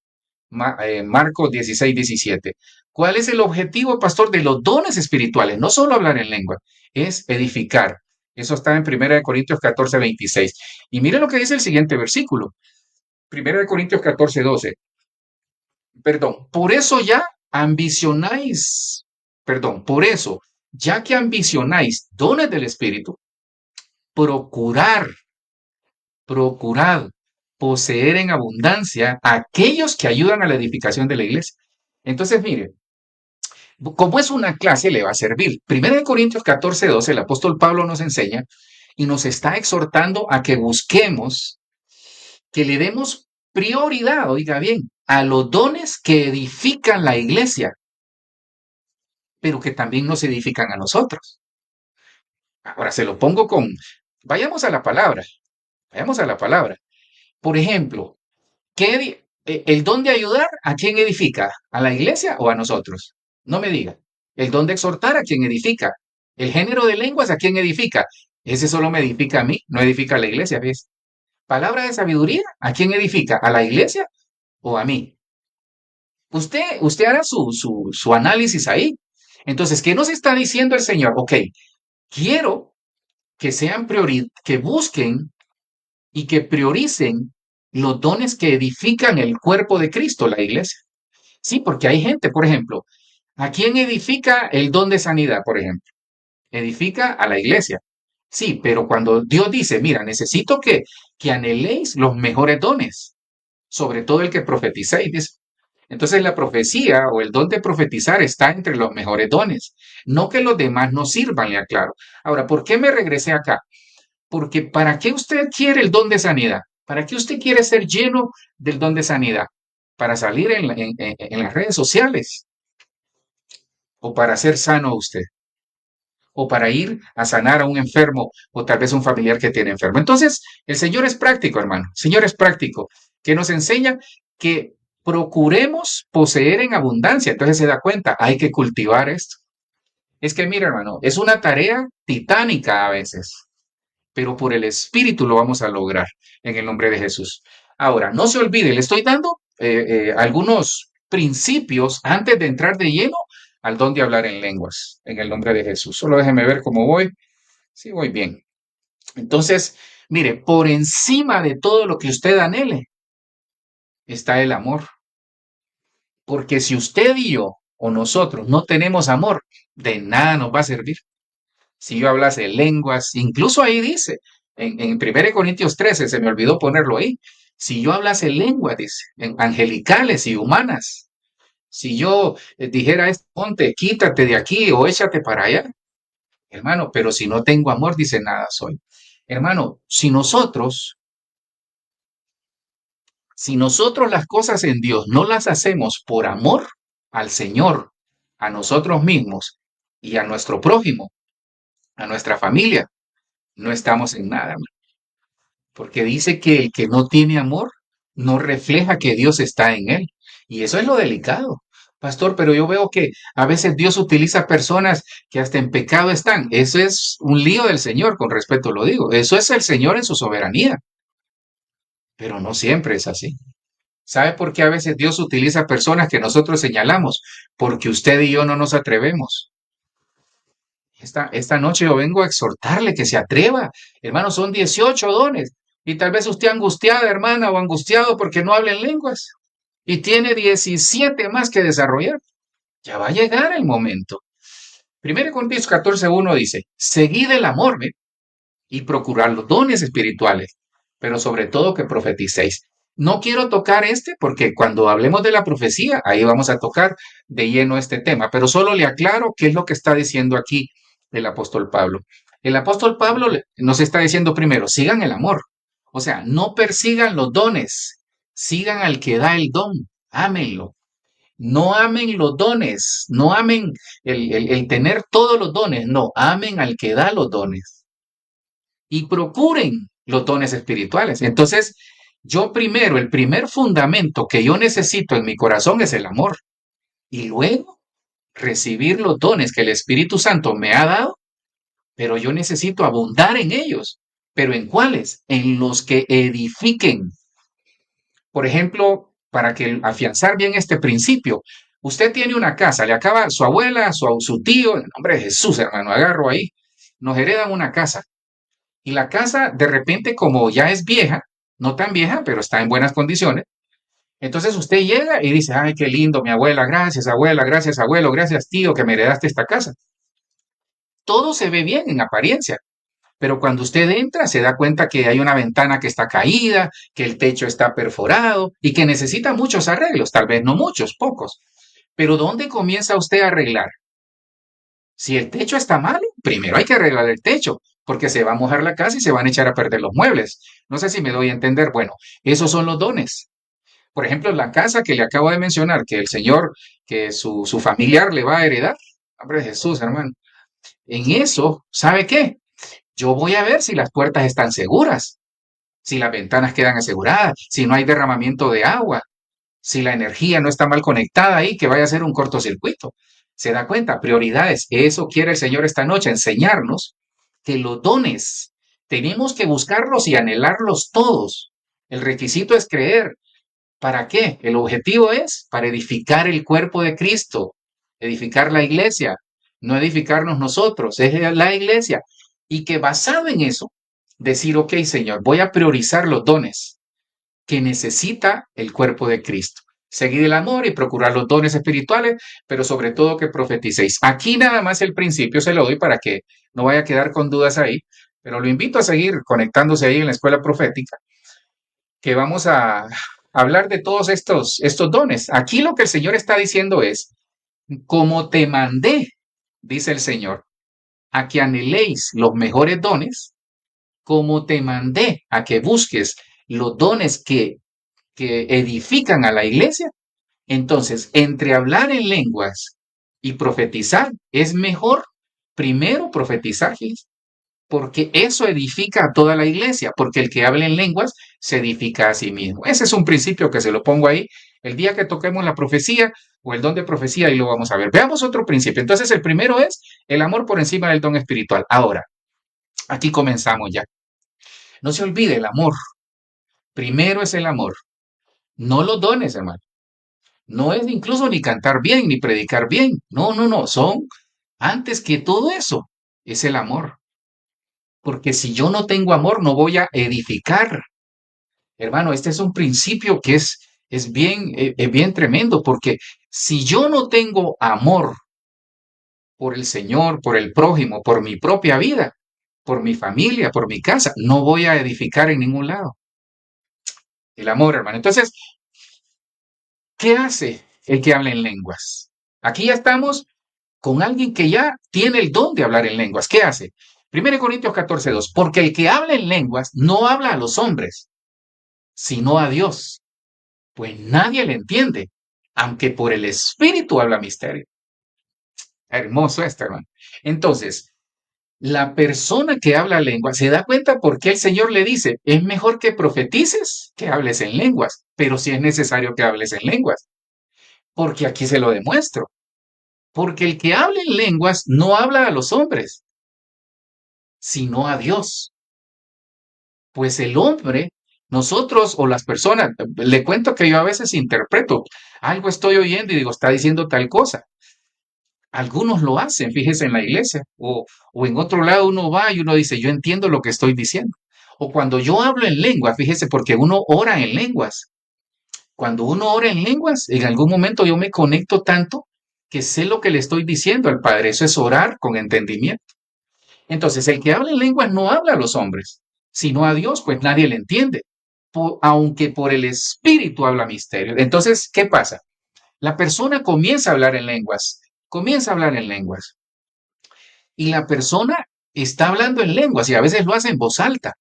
Marcos 16:17. ¿Cuál es el objetivo, pastor, de los dones espirituales? No solo hablar en lengua, es edificar. Eso está en 1 Corintios 14:26. Y mire lo que dice el siguiente versículo. 1 Corintios 14:12. Perdón, por eso ya ambicionáis, perdón, por eso, ya que ambicionáis dones del Espíritu, procurar, procurad poseer en abundancia a aquellos que ayudan a la edificación de la iglesia. Entonces, mire, como es una clase, le va a servir. 1 Corintios 14:12, el apóstol Pablo nos enseña y nos está exhortando a que busquemos, que le demos prioridad, oiga bien, a los dones que edifican la iglesia, pero que también nos edifican a nosotros. Ahora se lo pongo con, vayamos a la palabra, vayamos a la palabra. Por ejemplo, el don de ayudar, ¿a quién edifica? ¿A la iglesia o a nosotros? No me diga. El don de exhortar, ¿a quién edifica? El género de lenguas, ¿a quién edifica? Ese solo me edifica a mí, no edifica a la iglesia, ¿ves? Palabra de sabiduría, ¿a quién edifica? ¿A la iglesia o a mí? Usted hará su análisis ahí. Entonces, ¿qué nos está diciendo el Señor? Ok, quiero que sean que busquen y que prioricen los dones que edifican el cuerpo de Cristo, la iglesia. Sí, porque hay gente, por ejemplo, ¿a quién edifica el don de sanidad, por ejemplo? Edifica a la iglesia. Sí, pero cuando Dios dice, mira, necesito que anheléis los mejores dones, sobre todo el que profeticéis, dice. Entonces la profecía o el don de profetizar está entre los mejores dones. No que los demás no sirvan, le aclaro. Ahora, ¿por qué me regresé acá? Porque ¿para qué usted quiere el don de sanidad? ¿Para qué usted quiere ser lleno del don de sanidad? ¿Para salir en las redes sociales? ¿O para ser sano usted? o para ir a sanar a un enfermo o tal vez un familiar que tiene enfermo. Entonces, el Señor es práctico, hermano. El Señor es práctico, que nos enseña que procuremos poseer en abundancia. Entonces se da cuenta, hay que cultivar esto. Es que, mira, hermano, es una tarea titánica a veces, pero por el Espíritu lo vamos a lograr en el nombre de Jesús. Ahora, no se olvide, le estoy dando algunos principios antes de entrar de lleno al don de hablar en lenguas, en el nombre de Jesús. Solo déjeme ver cómo voy. Sí, voy bien. Entonces, mire, por encima de todo lo que usted anhele está el amor. Porque si usted y yo o nosotros no tenemos amor, de nada nos va a servir. Si yo hablase lenguas, incluso ahí dice, en 1 Corintios 13, se me olvidó ponerlo ahí, si yo hablase lenguas, dice, angelicales y humanas, si yo dijera a este monte, quítate de aquí o échate para allá, hermano, pero si no tengo amor, dice, nada soy. Hermano, si nosotros las cosas en Dios no las hacemos por amor al Señor, a nosotros mismos y a nuestro prójimo, a nuestra familia, no estamos en nada, porque dice que el que no tiene amor no refleja que Dios está en él. Y eso es lo delicado. Pastor, pero yo veo que a veces Dios utiliza personas que hasta en pecado están. Eso es un lío del Señor, con respeto lo digo. Eso es el Señor en su soberanía. Pero no siempre es así. ¿Sabe por qué a veces Dios utiliza personas que nosotros señalamos? Porque usted y yo no nos atrevemos. Esta noche yo vengo a exhortarle que se atreva. Hermano, son 18 dones. Y tal vez usted angustiada, hermana, o angustiado porque no habla en lenguas. Y tiene 17 más que desarrollar. Ya va a llegar el momento. 1 Corintios 14:1 dice, seguid el amor, ¿ve? Y procurad los dones espirituales, pero sobre todo que profeticéis. No quiero tocar este porque cuando hablemos de la profecía, ahí vamos a tocar de lleno este tema, pero solo le aclaro qué es lo que está diciendo aquí el apóstol Pablo. El apóstol Pablo nos está diciendo primero, sigan el amor. O sea, no persigan los dones, sigan al que da el don, ámenlo. No amen los dones, no amen el tener todos los dones, no, amen al que da los dones y procuren los dones espirituales. Entonces, yo primero, el primer fundamento que yo necesito en mi corazón es el amor. Y luego, recibir los dones que el Espíritu Santo me ha dado, pero yo necesito abundar en ellos. ¿Pero en cuáles? En los que edifiquen. Por ejemplo, para que afianzar bien este principio, usted tiene una casa, le acaba su abuela, su tío, en nombre de Jesús, hermano, agarro ahí, nos heredan una casa. Y la casa, de repente, como ya es vieja, no tan vieja, pero está en buenas condiciones, entonces usted llega y dice, ay, qué lindo, mi abuela, gracias, abuelo, gracias, tío, que me heredaste esta casa. Todo se ve bien en apariencia, pero cuando usted entra se da cuenta que hay una ventana que está caída, que el techo está perforado y que necesita muchos arreglos, tal vez no muchos, pocos. Pero ¿dónde comienza usted a arreglar? Si el techo está malo, primero hay que arreglar el techo, porque se va a mojar la casa y se van a echar a perder los muebles. No sé si me doy a entender. Bueno, esos son los dones. Por ejemplo, la casa que le acabo de mencionar, que el Señor, que su familiar le va a heredar. Hombre, Jesús, hermano. En eso, ¿sabe qué? Yo voy a ver si las puertas están seguras, si las ventanas quedan aseguradas, si no hay derramamiento de agua, si la energía no está mal conectada ahí, que vaya a ser un cortocircuito. ¿Se da cuenta? Prioridades. Eso quiere el Señor esta noche, enseñarnos que los dones tenemos que buscarlos y anhelarlos todos. El requisito es creer. ¿Para qué? El objetivo es para edificar el cuerpo de Cristo, edificar la iglesia, no edificarnos nosotros, es la iglesia. Y que basado en eso, decir, ok, Señor, voy a priorizar los dones que necesita el cuerpo de Cristo. Seguid el amor y procurar los dones espirituales, pero sobre todo que profeticéis. Aquí nada más el principio se lo doy para que no vaya a quedar con dudas ahí, pero lo invito a seguir conectándose ahí en la escuela profética, que vamos a hablar de todos estos dones. Aquí lo que el Señor está diciendo es, como te mandé, dice el Señor, a que anheléis los mejores dones, como te mandé a que busques los dones que edifican a la iglesia, entonces entre hablar en lenguas y profetizar es mejor primero profetizar, fíjense, porque eso edifica a toda la iglesia, porque el que habla en lenguas se edifica a sí mismo. Ese es un principio que se lo pongo ahí. El día que toquemos la profecía o el don de profecía, ahí lo vamos a ver. Veamos otro principio. Entonces, el primero es el amor por encima del don espiritual. Ahora, aquí comenzamos ya. No se olvide el amor. Primero es el amor. No los dones, hermano. No es incluso ni cantar bien, ni predicar bien. No, no, no. Son, antes que todo eso, es el amor. Porque si yo no tengo amor, no voy a edificar. Hermano, este es un principio que es bien tremendo, porque si yo no tengo amor por el Señor, por el prójimo, por mi propia vida, por mi familia, por mi casa, no voy a edificar en ningún lado. El amor, hermano. Entonces, ¿qué hace el que habla en lenguas? Aquí ya estamos con alguien que ya tiene el don de hablar en lenguas. ¿Qué hace? 1 Corintios 14:2. Porque el que habla en lenguas no habla a los hombres, sino a Dios, pues nadie le entiende, aunque por el Espíritu habla misterio. Hermoso esto, hermano. Entonces, la persona que habla lengua se da cuenta por qué el Señor le dice, es mejor que profetices que hables en lenguas, pero si es necesario que hables en lenguas, porque aquí se lo demuestro. Porque el que habla en lenguas no habla a los hombres, sino a Dios. Pues el hombre, nosotros o las personas, le cuento que yo a veces interpreto, algo estoy oyendo y digo, está diciendo tal cosa. Algunos lo hacen, fíjese en la iglesia, o en otro lado uno va y uno dice, yo entiendo lo que estoy diciendo. O cuando yo hablo en lengua, fíjese, porque uno ora en lenguas. Cuando uno ora en lenguas, en algún momento yo me conecto tanto que sé lo que le estoy diciendo al Padre. Eso es orar con entendimiento. Entonces, el que habla en lenguas no habla a los hombres, sino a Dios, pues nadie le entiende, aunque por el Espíritu habla misterio. Entonces, ¿qué pasa? La persona comienza a hablar en lenguas, comienza a hablar en lenguas, y la persona está hablando en lenguas y a veces lo hace en voz alta.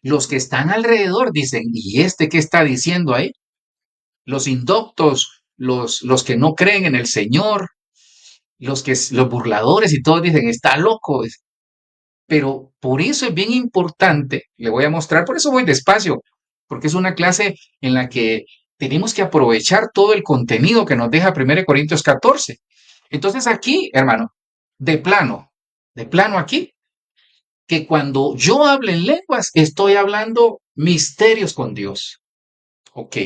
Los que están alrededor dicen, ¿y este qué está diciendo ahí? Los indoctos, los que no creen en el Señor, los burladores y todos dicen, está loco. Pero por eso es bien importante, le voy a mostrar, por eso voy despacio, porque es una clase en la que tenemos que aprovechar todo el contenido que nos deja 1 Corintios 14. Entonces aquí, hermano, de plano aquí, que cuando yo hablo en lenguas, estoy hablando misterios con Dios. Ok,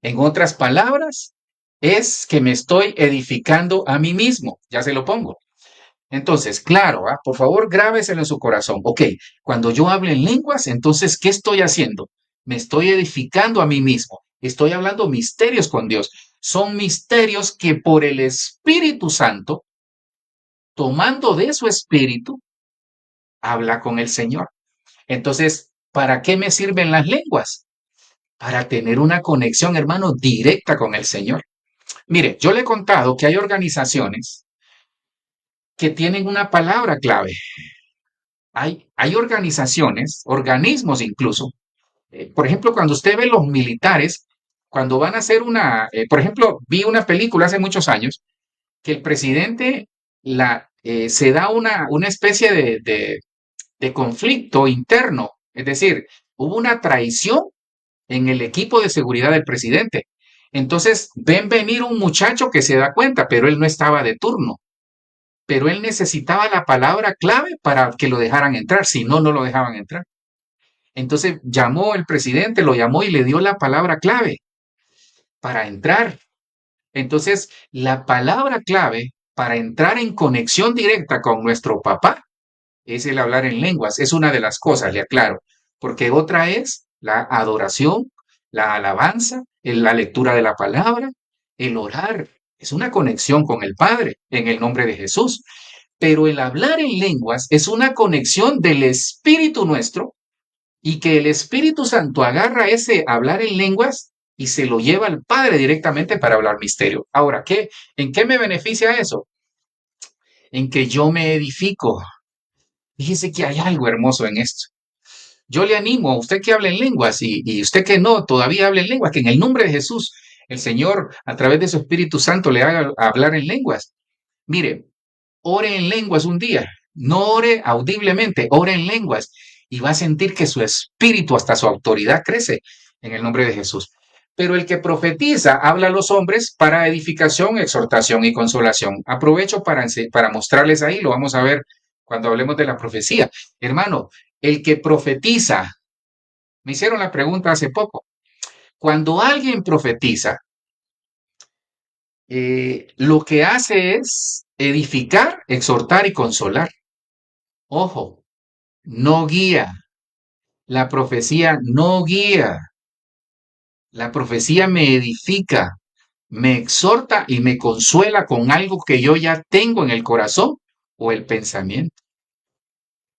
en otras palabras, es que me estoy edificando a mí mismo, ya se lo pongo. Entonces, claro, por favor, grábeselo en su corazón. Ok, cuando yo hable en lenguas, entonces, ¿qué estoy haciendo? Me estoy edificando a mí mismo. Estoy hablando misterios con Dios. Son misterios que por el Espíritu Santo, tomando de su Espíritu, habla con el Señor. Entonces, ¿para qué me sirven las lenguas? Para tener una conexión, hermano, directa con el Señor. Mire, yo le he contado que hay organizaciones que tienen una palabra clave. Hay organizaciones, organismos incluso. Por ejemplo, cuando usted ve los militares, cuando van a hacer por ejemplo, vi una película hace muchos años que el presidente se da una especie de conflicto interno. Es decir, hubo una traición en el equipo de seguridad del presidente. Entonces, ven venir un muchacho que se da cuenta, pero él no estaba de turno. Pero él necesitaba la palabra clave para que lo dejaran entrar, si no, no lo dejaban entrar. Entonces llamó el presidente, lo llamó y le dio la palabra clave para entrar. Entonces, la palabra clave para entrar en conexión directa con nuestro papá es el hablar en lenguas. Es una de las cosas, le aclaro, porque otra es la adoración, la alabanza, la lectura de la palabra, el orar. Es una conexión con el Padre en el nombre de Jesús. Pero el hablar en lenguas es una conexión del Espíritu nuestro y que el Espíritu Santo agarra ese hablar en lenguas y se lo lleva al Padre directamente para hablar misterio. Ahora, ¿en qué me beneficia eso? En que yo me edifico. Fíjese que hay algo hermoso en esto. Yo le animo a usted que hable en lenguas y usted que no, todavía hable en lenguas, que en el nombre de Jesús, el Señor, a través de su Espíritu Santo, le haga hablar en lenguas. Mire, ore en lenguas un día No ore audiblemente, ore en lenguas y va a sentir que su espíritu, hasta su autoridad crece en el nombre de Jesús. Pero el que profetiza habla a los hombres para edificación, exhortación y consolación. Aprovecho para mostrarles ahí, lo vamos a ver cuando hablemos de la profecía. Hermano, el que profetiza, me hicieron la pregunta hace poco, cuando alguien profetiza, lo que hace es edificar, exhortar y consolar. Ojo, no guía. La profecía no guía. La profecía me edifica, me exhorta y me consuela con algo que yo ya tengo en el corazón o el pensamiento.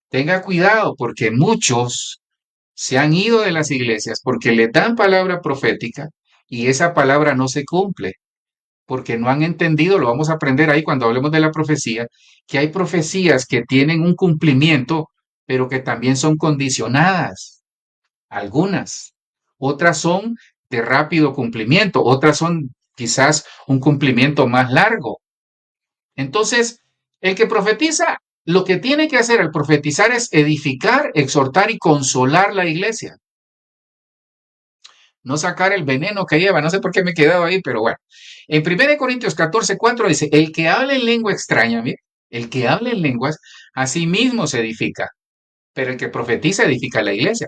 Tenga cuidado porque muchos se han ido de las iglesias porque le dan palabra profética y esa palabra no se cumple porque no han entendido, lo vamos a aprender ahí cuando hablemos de la profecía, que hay profecías que tienen un cumplimiento, pero que también son condicionadas. Algunas. Otras son de rápido cumplimiento, otras son quizás un cumplimiento más largo. Entonces, el que profetiza, lo que tiene que hacer al profetizar es edificar, exhortar y consolar la iglesia. No sacar el veneno que lleva. No sé por qué me he quedado ahí, pero bueno. En 1 Corintios 14:4 dice, el que habla en lengua extraña, mire, el que habla en lenguas, a sí mismo se edifica, pero el que profetiza edifica la iglesia.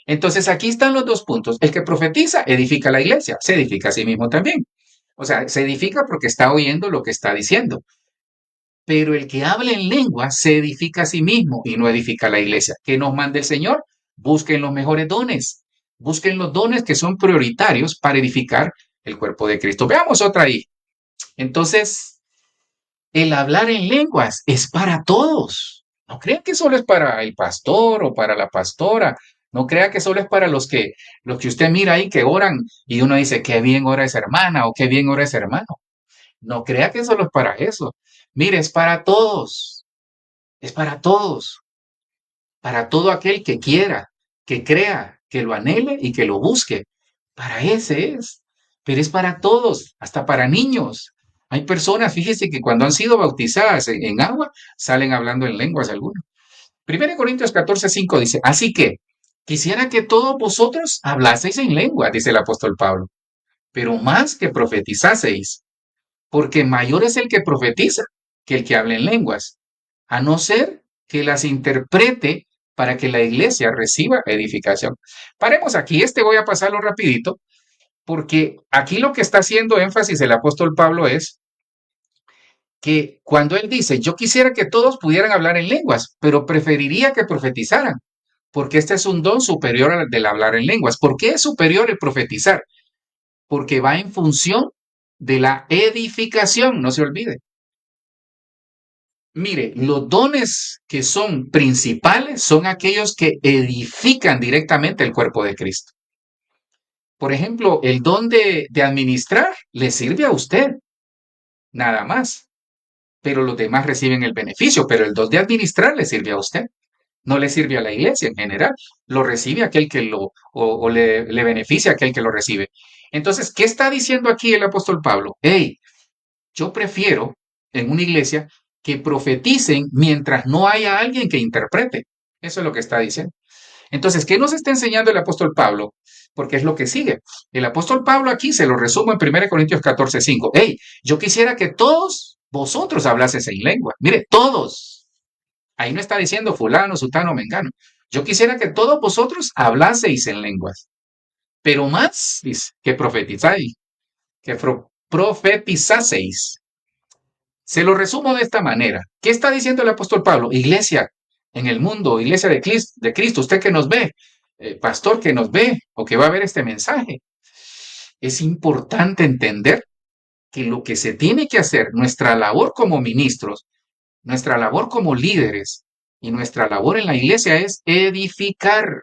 Entonces aquí están los dos puntos. El que profetiza edifica la iglesia, se edifica a sí mismo también. O sea, se edifica porque está oyendo lo que está diciendo. Pero el que habla en lengua se edifica a sí mismo y no edifica la iglesia. ¿Qué nos manda el Señor? Busquen los mejores dones. Busquen los dones que son prioritarios para edificar el cuerpo de Cristo. Veamos otra ahí. Entonces, el hablar en lenguas es para todos. No crean que solo es para el pastor o para la pastora. No crea que solo es para los que usted mira ahí que oran y uno dice, qué bien ora esa hermana o qué bien ora ese hermano. No crea que solo es para eso. Mire, es para todos. Es para todo aquel que quiera, que crea, que lo anhele y que lo busque. Para ese es, pero es para todos, hasta para niños. Hay personas, fíjese que cuando han sido bautizadas en agua, salen hablando en lenguas algunas. 1 Corintios 14:5 dice, así que quisiera que todos vosotros hablaseis en lengua, dice el apóstol Pablo, pero más que profetizaseis, porque mayor es el que profetiza que el que habla en lenguas, a no ser que las interprete para que la iglesia reciba edificación. Paremos aquí, voy a pasarlo rapidito, porque aquí lo que está haciendo énfasis el apóstol Pablo es que cuando él dice, yo quisiera que todos pudieran hablar en lenguas, pero preferiría que profetizaran, porque este es un don superior al del hablar en lenguas. ¿Por qué es superior el profetizar? Porque va en función de la edificación, no se olvide. Mire, los dones que son principales son aquellos que edifican directamente el cuerpo de Cristo. Por ejemplo, el don de administrar le sirve a usted, nada más, pero los demás reciben el beneficio, pero el don de administrar le sirve a usted, no le sirve a la iglesia en general, lo recibe aquel que o le beneficia a aquel que lo recibe. Entonces, ¿qué está diciendo aquí el apóstol Pablo? Hey, yo prefiero en una iglesia que profeticen mientras no haya alguien que interprete. Eso es lo que está diciendo. Entonces, ¿qué nos está enseñando el apóstol Pablo? Porque es lo que sigue. El apóstol Pablo aquí se lo resumo en 1 Corintios 14:5. Hey, yo quisiera que todos vosotros hablaseis en lengua. Mire, todos. Ahí no está diciendo fulano, sutano, mengano. Yo quisiera que todos vosotros hablaseis en lenguas. Pero más, dice, que profetizáis, que profetizaseis. Se lo resumo de esta manera. ¿Qué está diciendo el apóstol Pablo? Iglesia en el mundo, iglesia de Cristo, usted que nos ve, pastor que nos ve o que va a ver este mensaje. Es importante entender que lo que se tiene que hacer, nuestra labor como ministros, nuestra labor como líderes y nuestra labor en la iglesia es edificar.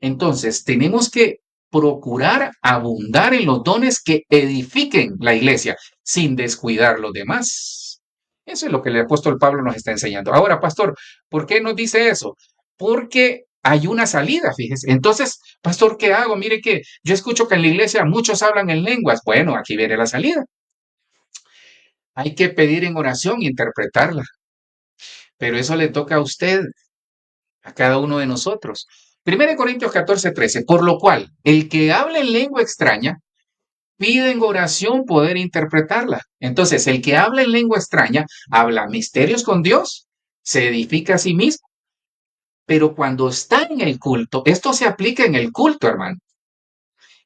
Entonces, tenemos que procurar abundar en los dones que edifiquen la iglesia sin descuidar los demás. Eso es lo que el apóstol Pablo nos está enseñando. Ahora, pastor, ¿por qué nos dice eso? Porque hay una salida, fíjese. Entonces, pastor, ¿qué hago? Mire que yo escucho que en la iglesia muchos hablan en lenguas. Bueno, aquí viene la salida. Hay que pedir en oración e interpretarla. pero eso le toca a usted, a cada uno de nosotros. 1 Corintios 14:13, por lo cual, el que habla en lengua extraña, pide en oración poder interpretarla. Entonces, el que habla en lengua extraña, habla misterios con Dios, se edifica a sí mismo, pero cuando está en el culto, esto se aplica en el culto, hermano,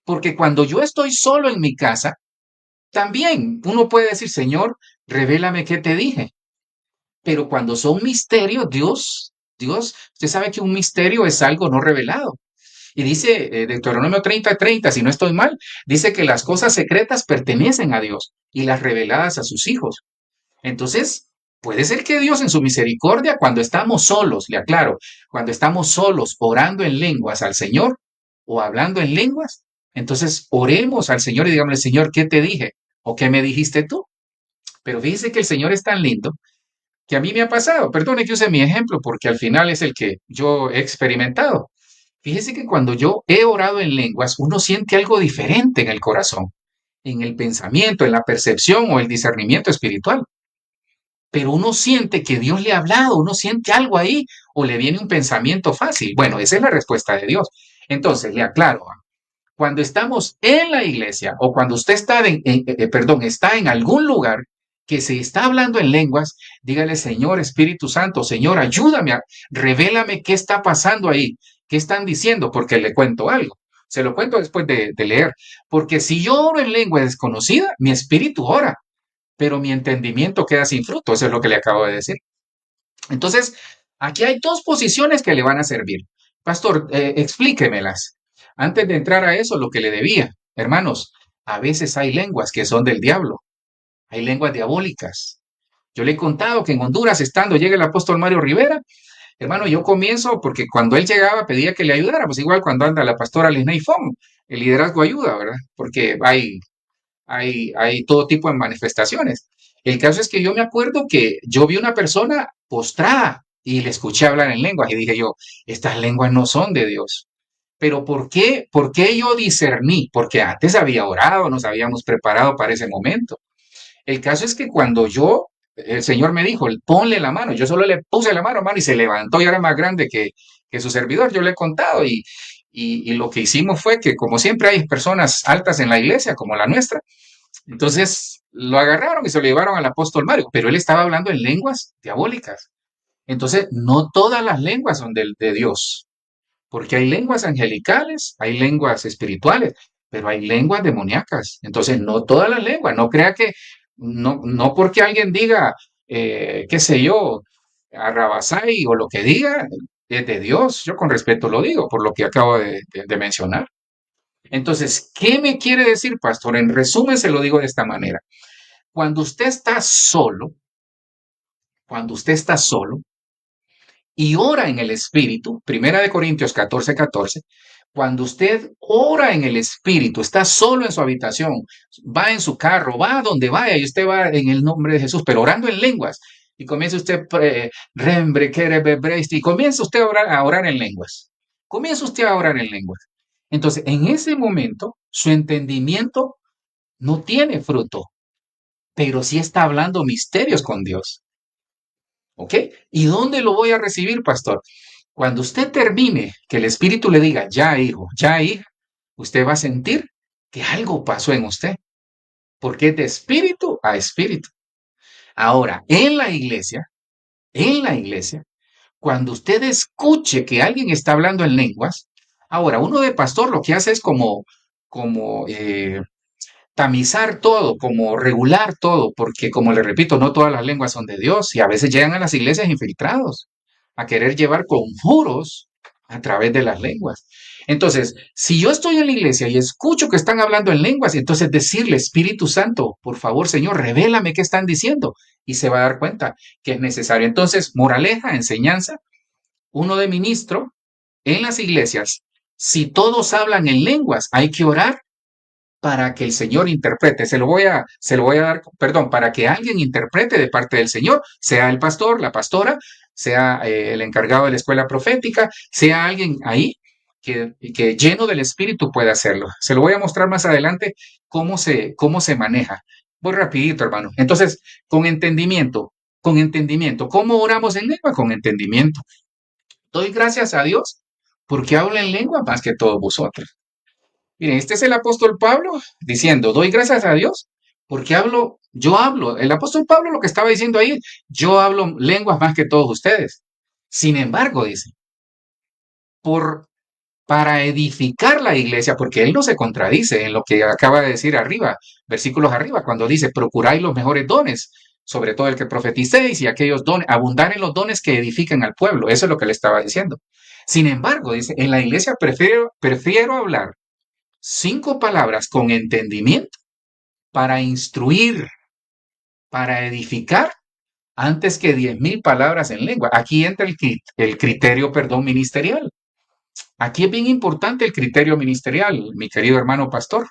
porque cuando yo estoy solo en mi casa, también uno puede decir, Señor, revélame qué te dije. Pero cuando son misterios, usted sabe que un misterio es algo no revelado. Y dice Deuteronomio 30:30, si no estoy mal, dice que las cosas secretas pertenecen a Dios y las reveladas a sus hijos. Entonces, puede ser que Dios en su misericordia, cuando estamos solos, le aclaro, cuando estamos solos orando en lenguas al Señor o hablando en lenguas, entonces oremos al Señor y digámosle, Señor, ¿qué te dije? ¿O qué me dijiste tú? Pero fíjese que el Señor es tan lindo que a mí me ha pasado. Perdone que use mi ejemplo porque al final es el que yo he experimentado. Fíjese que cuando yo he orado en lenguas, uno siente algo diferente en el corazón, en el pensamiento, en la percepción o el discernimiento espiritual. Pero uno siente que Dios le ha hablado, uno siente algo ahí o le viene un pensamiento fácil. Bueno, esa es la respuesta de Dios. Entonces, le aclaro, cuando estamos en la iglesia o cuando usted está está en algún lugar que se está hablando en lenguas, dígale, Señor Espíritu Santo, Señor, ayúdame, revélame qué está pasando ahí, qué están diciendo, porque le cuento algo. Se lo cuento después de leer, porque si yo oro en lengua desconocida, mi espíritu ora, pero mi entendimiento queda sin fruto. Eso es lo que le acabo de decir. Entonces, aquí hay dos posiciones que le van a servir. Pastor, explíquemelas. Antes de entrar a eso, lo que le debía. Hermanos, a veces hay lenguas que son del diablo. Hay lenguas diabólicas. Yo le he contado que en Honduras, estando, llega el apóstol Mario Rivera. Hermano, yo comienzo porque cuando él llegaba pedía que le ayudara, pues igual cuando anda la pastora Lisney Fong, el liderazgo ayuda, ¿verdad? Porque hay todo tipo de manifestaciones. El caso es que yo me acuerdo que yo vi una persona postrada y le escuché hablar en lenguas y dije yo, estas lenguas no son de Dios. Pero ¿por qué? ¿Por qué yo discerní? Porque antes había orado, nos habíamos preparado para ese momento. El caso es que cuando el Señor me dijo, ponle la mano, yo solo le puse la mano, hermano, y se levantó y era más grande que su servidor, yo le he contado y lo que hicimos fue que como siempre hay personas altas en la iglesia, como la nuestra, entonces lo agarraron y se lo llevaron al apóstol Mario, pero él estaba hablando en lenguas diabólicas. Entonces, no todas las lenguas son de Dios, porque hay lenguas angelicales, hay lenguas espirituales, pero hay lenguas demoníacas. Entonces, no todas las lenguas, no crea que, no porque alguien diga, qué sé yo, Arrabasai o lo que diga, es de Dios. Yo con respeto lo digo, por lo que acabo de mencionar. Entonces, ¿qué me quiere decir, pastor? En resumen, se lo digo de esta manera. Cuando usted está solo, cuando usted está solo y ora en el Espíritu, 1 Corintios 14:14, cuando usted ora en el Espíritu, está solo en su habitación, va en su carro, va a donde vaya y usted va en el nombre de Jesús, pero orando en lenguas, y comienza usted, y comienza usted a orar en lenguas. Comienza usted a orar en lenguas. Entonces, en ese momento, su entendimiento no tiene fruto, pero sí está hablando misterios con Dios. ¿Ok? ¿Y dónde lo voy a recibir, pastor? Cuando usted termine, que el Espíritu le diga, ya hijo, ya hija, usted va a sentir que algo pasó en usted, porque es de espíritu a espíritu. Ahora, en la iglesia, cuando usted escuche que alguien está hablando en lenguas, ahora, uno de pastor lo que hace es como tamizar todo, como regular todo, porque como le repito, no todas las lenguas son de Dios y a veces llegan a las iglesias infiltrados a querer llevar conjuros a través de las lenguas. Entonces, si yo estoy en la iglesia y escucho que están hablando en lenguas, entonces decirle, Espíritu Santo, por favor, Señor, revélame qué están diciendo y se va a dar cuenta que es necesario. Entonces, moraleja, enseñanza, uno de ministro en las iglesias, si todos hablan en lenguas, hay que orar para que el Señor interprete. Se lo voy a dar, perdón, para que alguien interprete de parte del Señor, sea el pastor, la pastora, sea el encargado de la escuela profética, sea alguien ahí que lleno del Espíritu pueda hacerlo. Se lo voy a mostrar más adelante cómo se maneja. Voy rapidito, hermano. Entonces, con entendimiento. con entendimiento. ¿Cómo oramos en lengua? Con entendimiento. Doy gracias a Dios porque hablo en lengua más que todos vosotros. Miren, este es el apóstol Pablo diciendo, doy gracias a Dios porque yo hablo. El apóstol Pablo lo que estaba diciendo ahí, yo hablo lenguas más que todos ustedes. Sin embargo, dice, por, para edificar la iglesia, porque él no se contradice en lo que acaba de decir arriba, versículos arriba, cuando dice, procuráis los mejores dones, sobre todo el que profeticéis y aquellos dones, abundar en los dones que edifican al pueblo. Eso es lo que le estaba diciendo. Sin embargo, dice, en la iglesia prefiero hablar 5 palabras con entendimiento para instruir, para edificar, antes que 10.000 palabras en lengua. Aquí entra el criterio, perdón, ministerial. Aquí es bien importante el criterio ministerial, mi querido hermano pastor.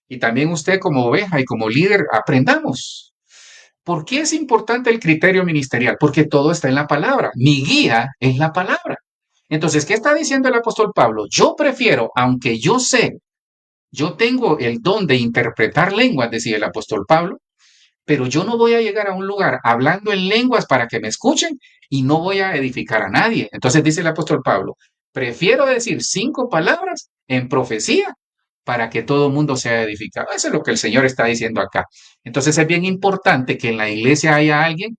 Y también usted como oveja y como líder, aprendamos. ¿Por qué es importante el criterio ministerial? Porque todo está en la palabra. Mi guía es la palabra. Entonces, ¿qué está diciendo el apóstol Pablo? Yo prefiero, aunque yo tengo el don de interpretar lenguas, decía el apóstol Pablo, pero yo no voy a llegar a un lugar hablando en lenguas para que me escuchen y no voy a edificar a nadie. Entonces dice el apóstol Pablo, prefiero decir 5 palabras en profecía para que todo el mundo sea edificado. Eso es lo que el Señor está diciendo acá. Entonces es bien importante que en la iglesia haya alguien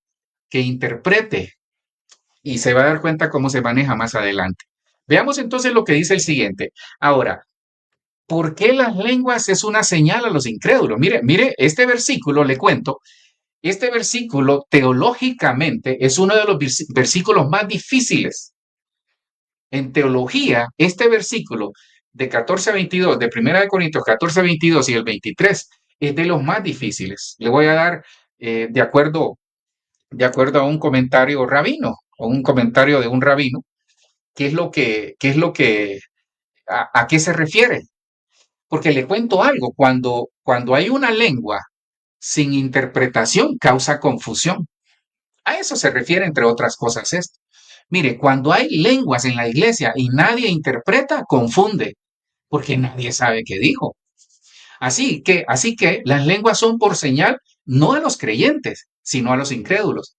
que interprete y se va a dar cuenta cómo se maneja más adelante. Veamos entonces lo que dice el siguiente. Ahora, ¿por qué las lenguas es una señal a los incrédulos? Mire, este versículo, le cuento, este versículo teológicamente es uno de los versículos más difíciles. En teología, este versículo de 14 a 22, de 1 Corintios 14 a 22 y el 23, es de los más difíciles. Le voy a dar, de acuerdo a un comentario rabino, o un comentario de un rabino, a qué se refiere. Porque le cuento algo, cuando hay una lengua sin interpretación, causa confusión. A eso se refiere, entre otras cosas, esto. Mire, cuando hay lenguas en la iglesia y nadie interpreta, confunde, porque nadie sabe qué dijo. Así que las lenguas son por señal no a los creyentes, sino a los incrédulos.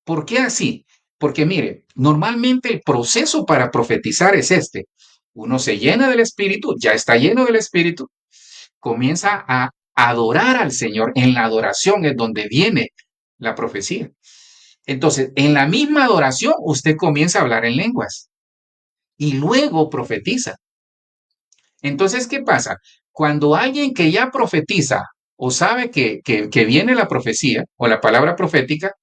¿Por qué así? Porque mire, normalmente el proceso para profetizar es este. Uno se llena del Espíritu, ya está lleno del Espíritu, comienza a adorar al Señor. En la adoración es donde viene la profecía. Entonces, en la misma adoración, usted comienza a hablar en lenguas y luego profetiza. Entonces, ¿qué pasa? Cuando alguien que ya profetiza o sabe que viene la profecía o la palabra profética,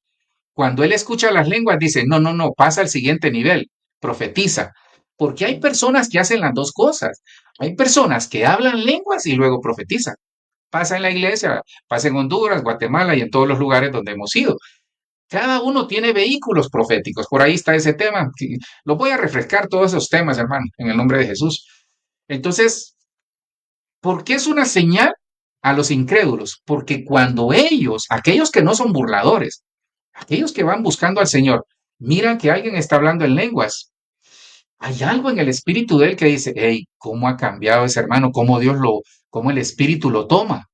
cuando él escucha las lenguas, dice, no, no, no, pasa al siguiente nivel, profetiza. Porque hay personas que hacen las dos cosas. Hay personas que hablan lenguas y luego profetizan. Pasa en la iglesia, pasa en Honduras, Guatemala y en todos los lugares donde hemos ido. Cada uno tiene vehículos proféticos. Por ahí está ese tema. Lo voy a refrescar todos esos temas, hermano, en el nombre de Jesús. Entonces, ¿por qué es una señal a los incrédulos? Porque cuando ellos, aquellos que no son burladores, aquellos que van buscando al Señor, miran que alguien está hablando en lenguas, hay algo en el espíritu de él que dice, hey, ¿cómo ha cambiado ese hermano? ¿Cómo el espíritu lo toma?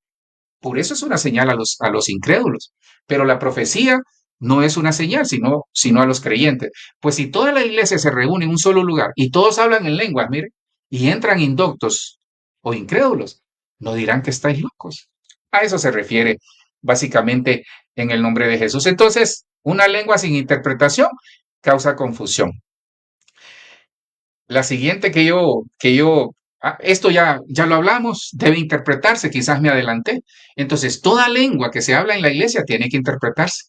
Por eso es una señal a los incrédulos. Pero la profecía no es una señal, sino a los creyentes. Pues si toda la iglesia se reúne en un solo lugar y todos hablan en lenguas, mire, y entran indoctos o incrédulos, no dirán que estáis locos. A eso se refiere básicamente en el nombre de Jesús. Entonces, una lengua sin interpretación causa confusión. La siguiente esto ya lo hablamos, debe interpretarse, quizás me adelanté. Entonces, toda lengua que se habla en la iglesia tiene que interpretarse.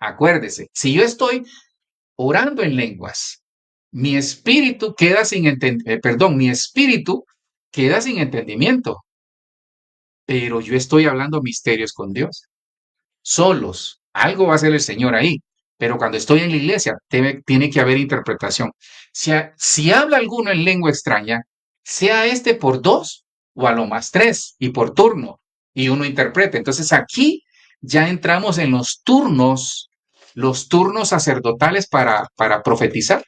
Acuérdese, si yo estoy orando en lenguas, mi espíritu queda mi espíritu queda sin entendimiento, pero yo estoy hablando misterios con Dios. Solos, algo va a hacer el Señor ahí, pero cuando estoy en la iglesia tiene que haber interpretación. Si habla alguno en lengua extraña, sea este por dos o a lo más tres y por turno, y uno interprete. Entonces aquí ya entramos en los turnos sacerdotales para profetizar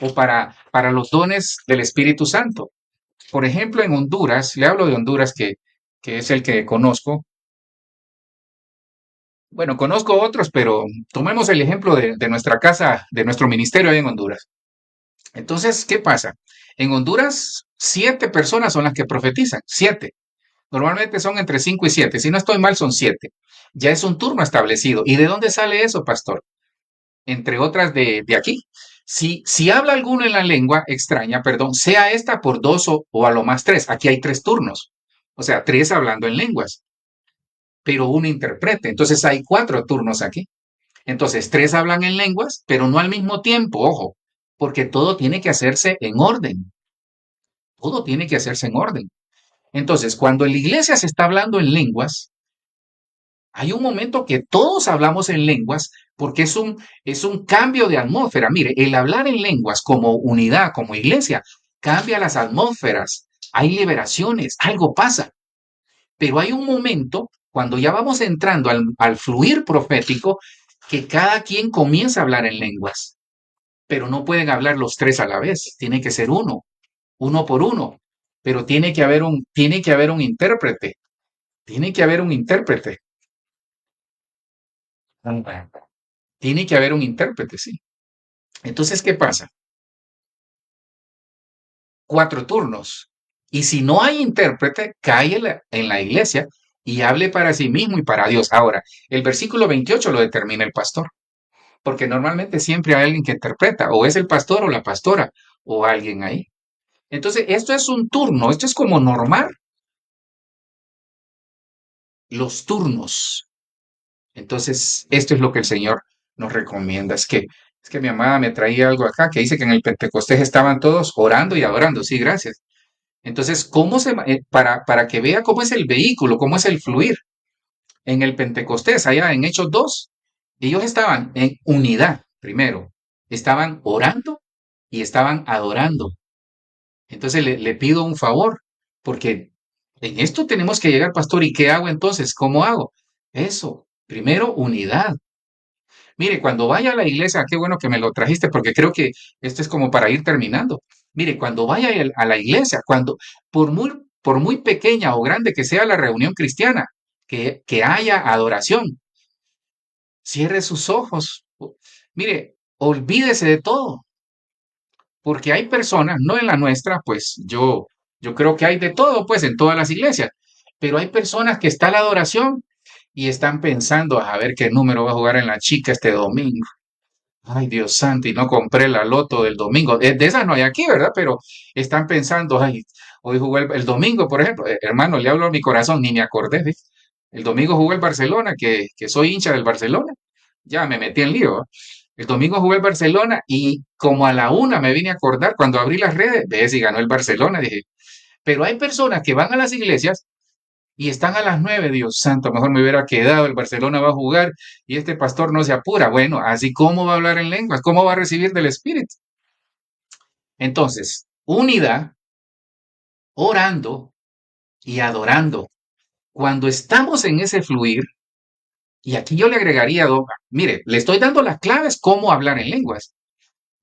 o para los dones del Espíritu Santo. Por ejemplo, en Honduras, le hablo de Honduras que es el que conozco. Bueno, conozco otros, pero tomemos el ejemplo de nuestra casa, de nuestro ministerio ahí en Honduras. Entonces, ¿qué pasa? En Honduras, 7 personas son las que profetizan, 7. Normalmente son entre 5 y 7. Si no estoy mal, son 7. Ya es un turno establecido. ¿Y de dónde sale eso, pastor? Entre otras de aquí. Si habla alguno en la lengua extraña, perdón, sea esta por dos o a lo más tres. Aquí hay 3 turnos. O sea, 3 hablando en lenguas, pero uno interprete. Entonces hay 4 turnos aquí. Entonces, 3 hablan en lenguas, pero no al mismo tiempo, ojo, porque todo tiene que hacerse en orden. Todo tiene que hacerse en orden. Entonces, cuando en la iglesia se está hablando en lenguas, hay un momento que todos hablamos en lenguas porque es un cambio de atmósfera. Mire, el hablar en lenguas como unidad, como iglesia, cambia las atmósferas. Hay liberaciones, algo pasa. Pero hay un momento cuando ya vamos entrando al fluir profético que cada quien comienza a hablar en lenguas, pero no pueden hablar los 3 a la vez. Tiene que ser uno por uno. Pero tiene que haber un intérprete. Tiene que haber un intérprete. Tiene que haber un intérprete, sí. Entonces, ¿qué pasa? 4 turnos. Y si no hay intérprete, cae en la iglesia y hable para sí mismo y para Dios. Ahora, el versículo 28 lo determina el pastor, porque normalmente siempre hay alguien que interpreta, o es el pastor o la pastora, o alguien ahí. Entonces, esto es un turno, esto es como normar los turnos. Entonces, esto es lo que el Señor nos recomienda. Es que mi amada me traía algo acá que dice que en el Pentecostés estaban todos orando y adorando. Sí, gracias. Entonces, para que vea cómo es el vehículo, cómo es el fluir en el Pentecostés, allá en Hechos 2, ellos estaban en unidad, primero, estaban orando y estaban adorando. Entonces le pido un favor, porque en esto tenemos que llegar, pastor, ¿y qué hago entonces? ¿Cómo hago? Eso, primero, unidad. Mire, cuando vaya a la iglesia, qué bueno que me lo trajiste, porque creo que esto es como para ir terminando. Mire, cuando vaya a la iglesia, por muy pequeña o grande que sea la reunión cristiana, que haya adoración, cierre sus ojos. Mire, olvídese de todo, porque hay personas, no en la nuestra, pues yo creo que hay de todo, pues en todas las iglesias, pero hay personas que está la adoración y están pensando a ver qué número va a jugar en la chica este domingo. Ay, Dios santo, y no compré la loto del domingo. De esas no hay aquí, ¿verdad? Pero están pensando, ay, hoy jugó el domingo, por ejemplo. Hermano, le hablo a mi corazón, ni me acordé, ¿ves? El domingo jugó el Barcelona, que soy hincha del Barcelona. Ya me metí en lío, ¿eh? El domingo jugué el Barcelona y como a la 1 me vine a acordar cuando abrí las redes, ves, y ganó el Barcelona. Dije, pero hay personas que van a las iglesias y están a las 9, Dios santo, mejor me hubiera quedado, el Barcelona va a jugar y este pastor no se apura. Bueno, así cómo va a hablar en lenguas, cómo va a recibir del Espíritu. Entonces, unidad, orando y adorando. Cuando estamos en ese fluir, y aquí yo le agregaría, mire, le estoy dando las claves cómo hablar en lenguas.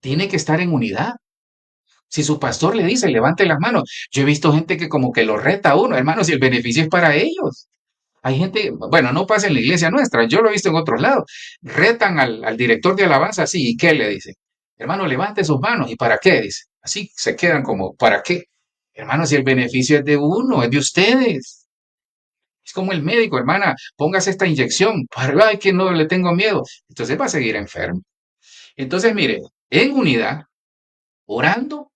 Tiene que estar en unidad. Si su pastor le dice, levante las manos, yo he visto gente que como que lo reta a uno, hermanos, y el beneficio es para ellos. Hay gente, bueno, no pasa en la iglesia nuestra, yo lo he visto en otros lados. Retan al director de alabanza así, ¿y qué le dice? Hermano, levante sus manos. ¿Y para qué? Dice. Así se quedan como, ¿para qué? Hermano, si el beneficio es de uno, es de ustedes. Es como el médico, hermana, póngase esta inyección. Para que no le tengo miedo. Entonces va a seguir enfermo. Entonces, mire, en unidad, orando,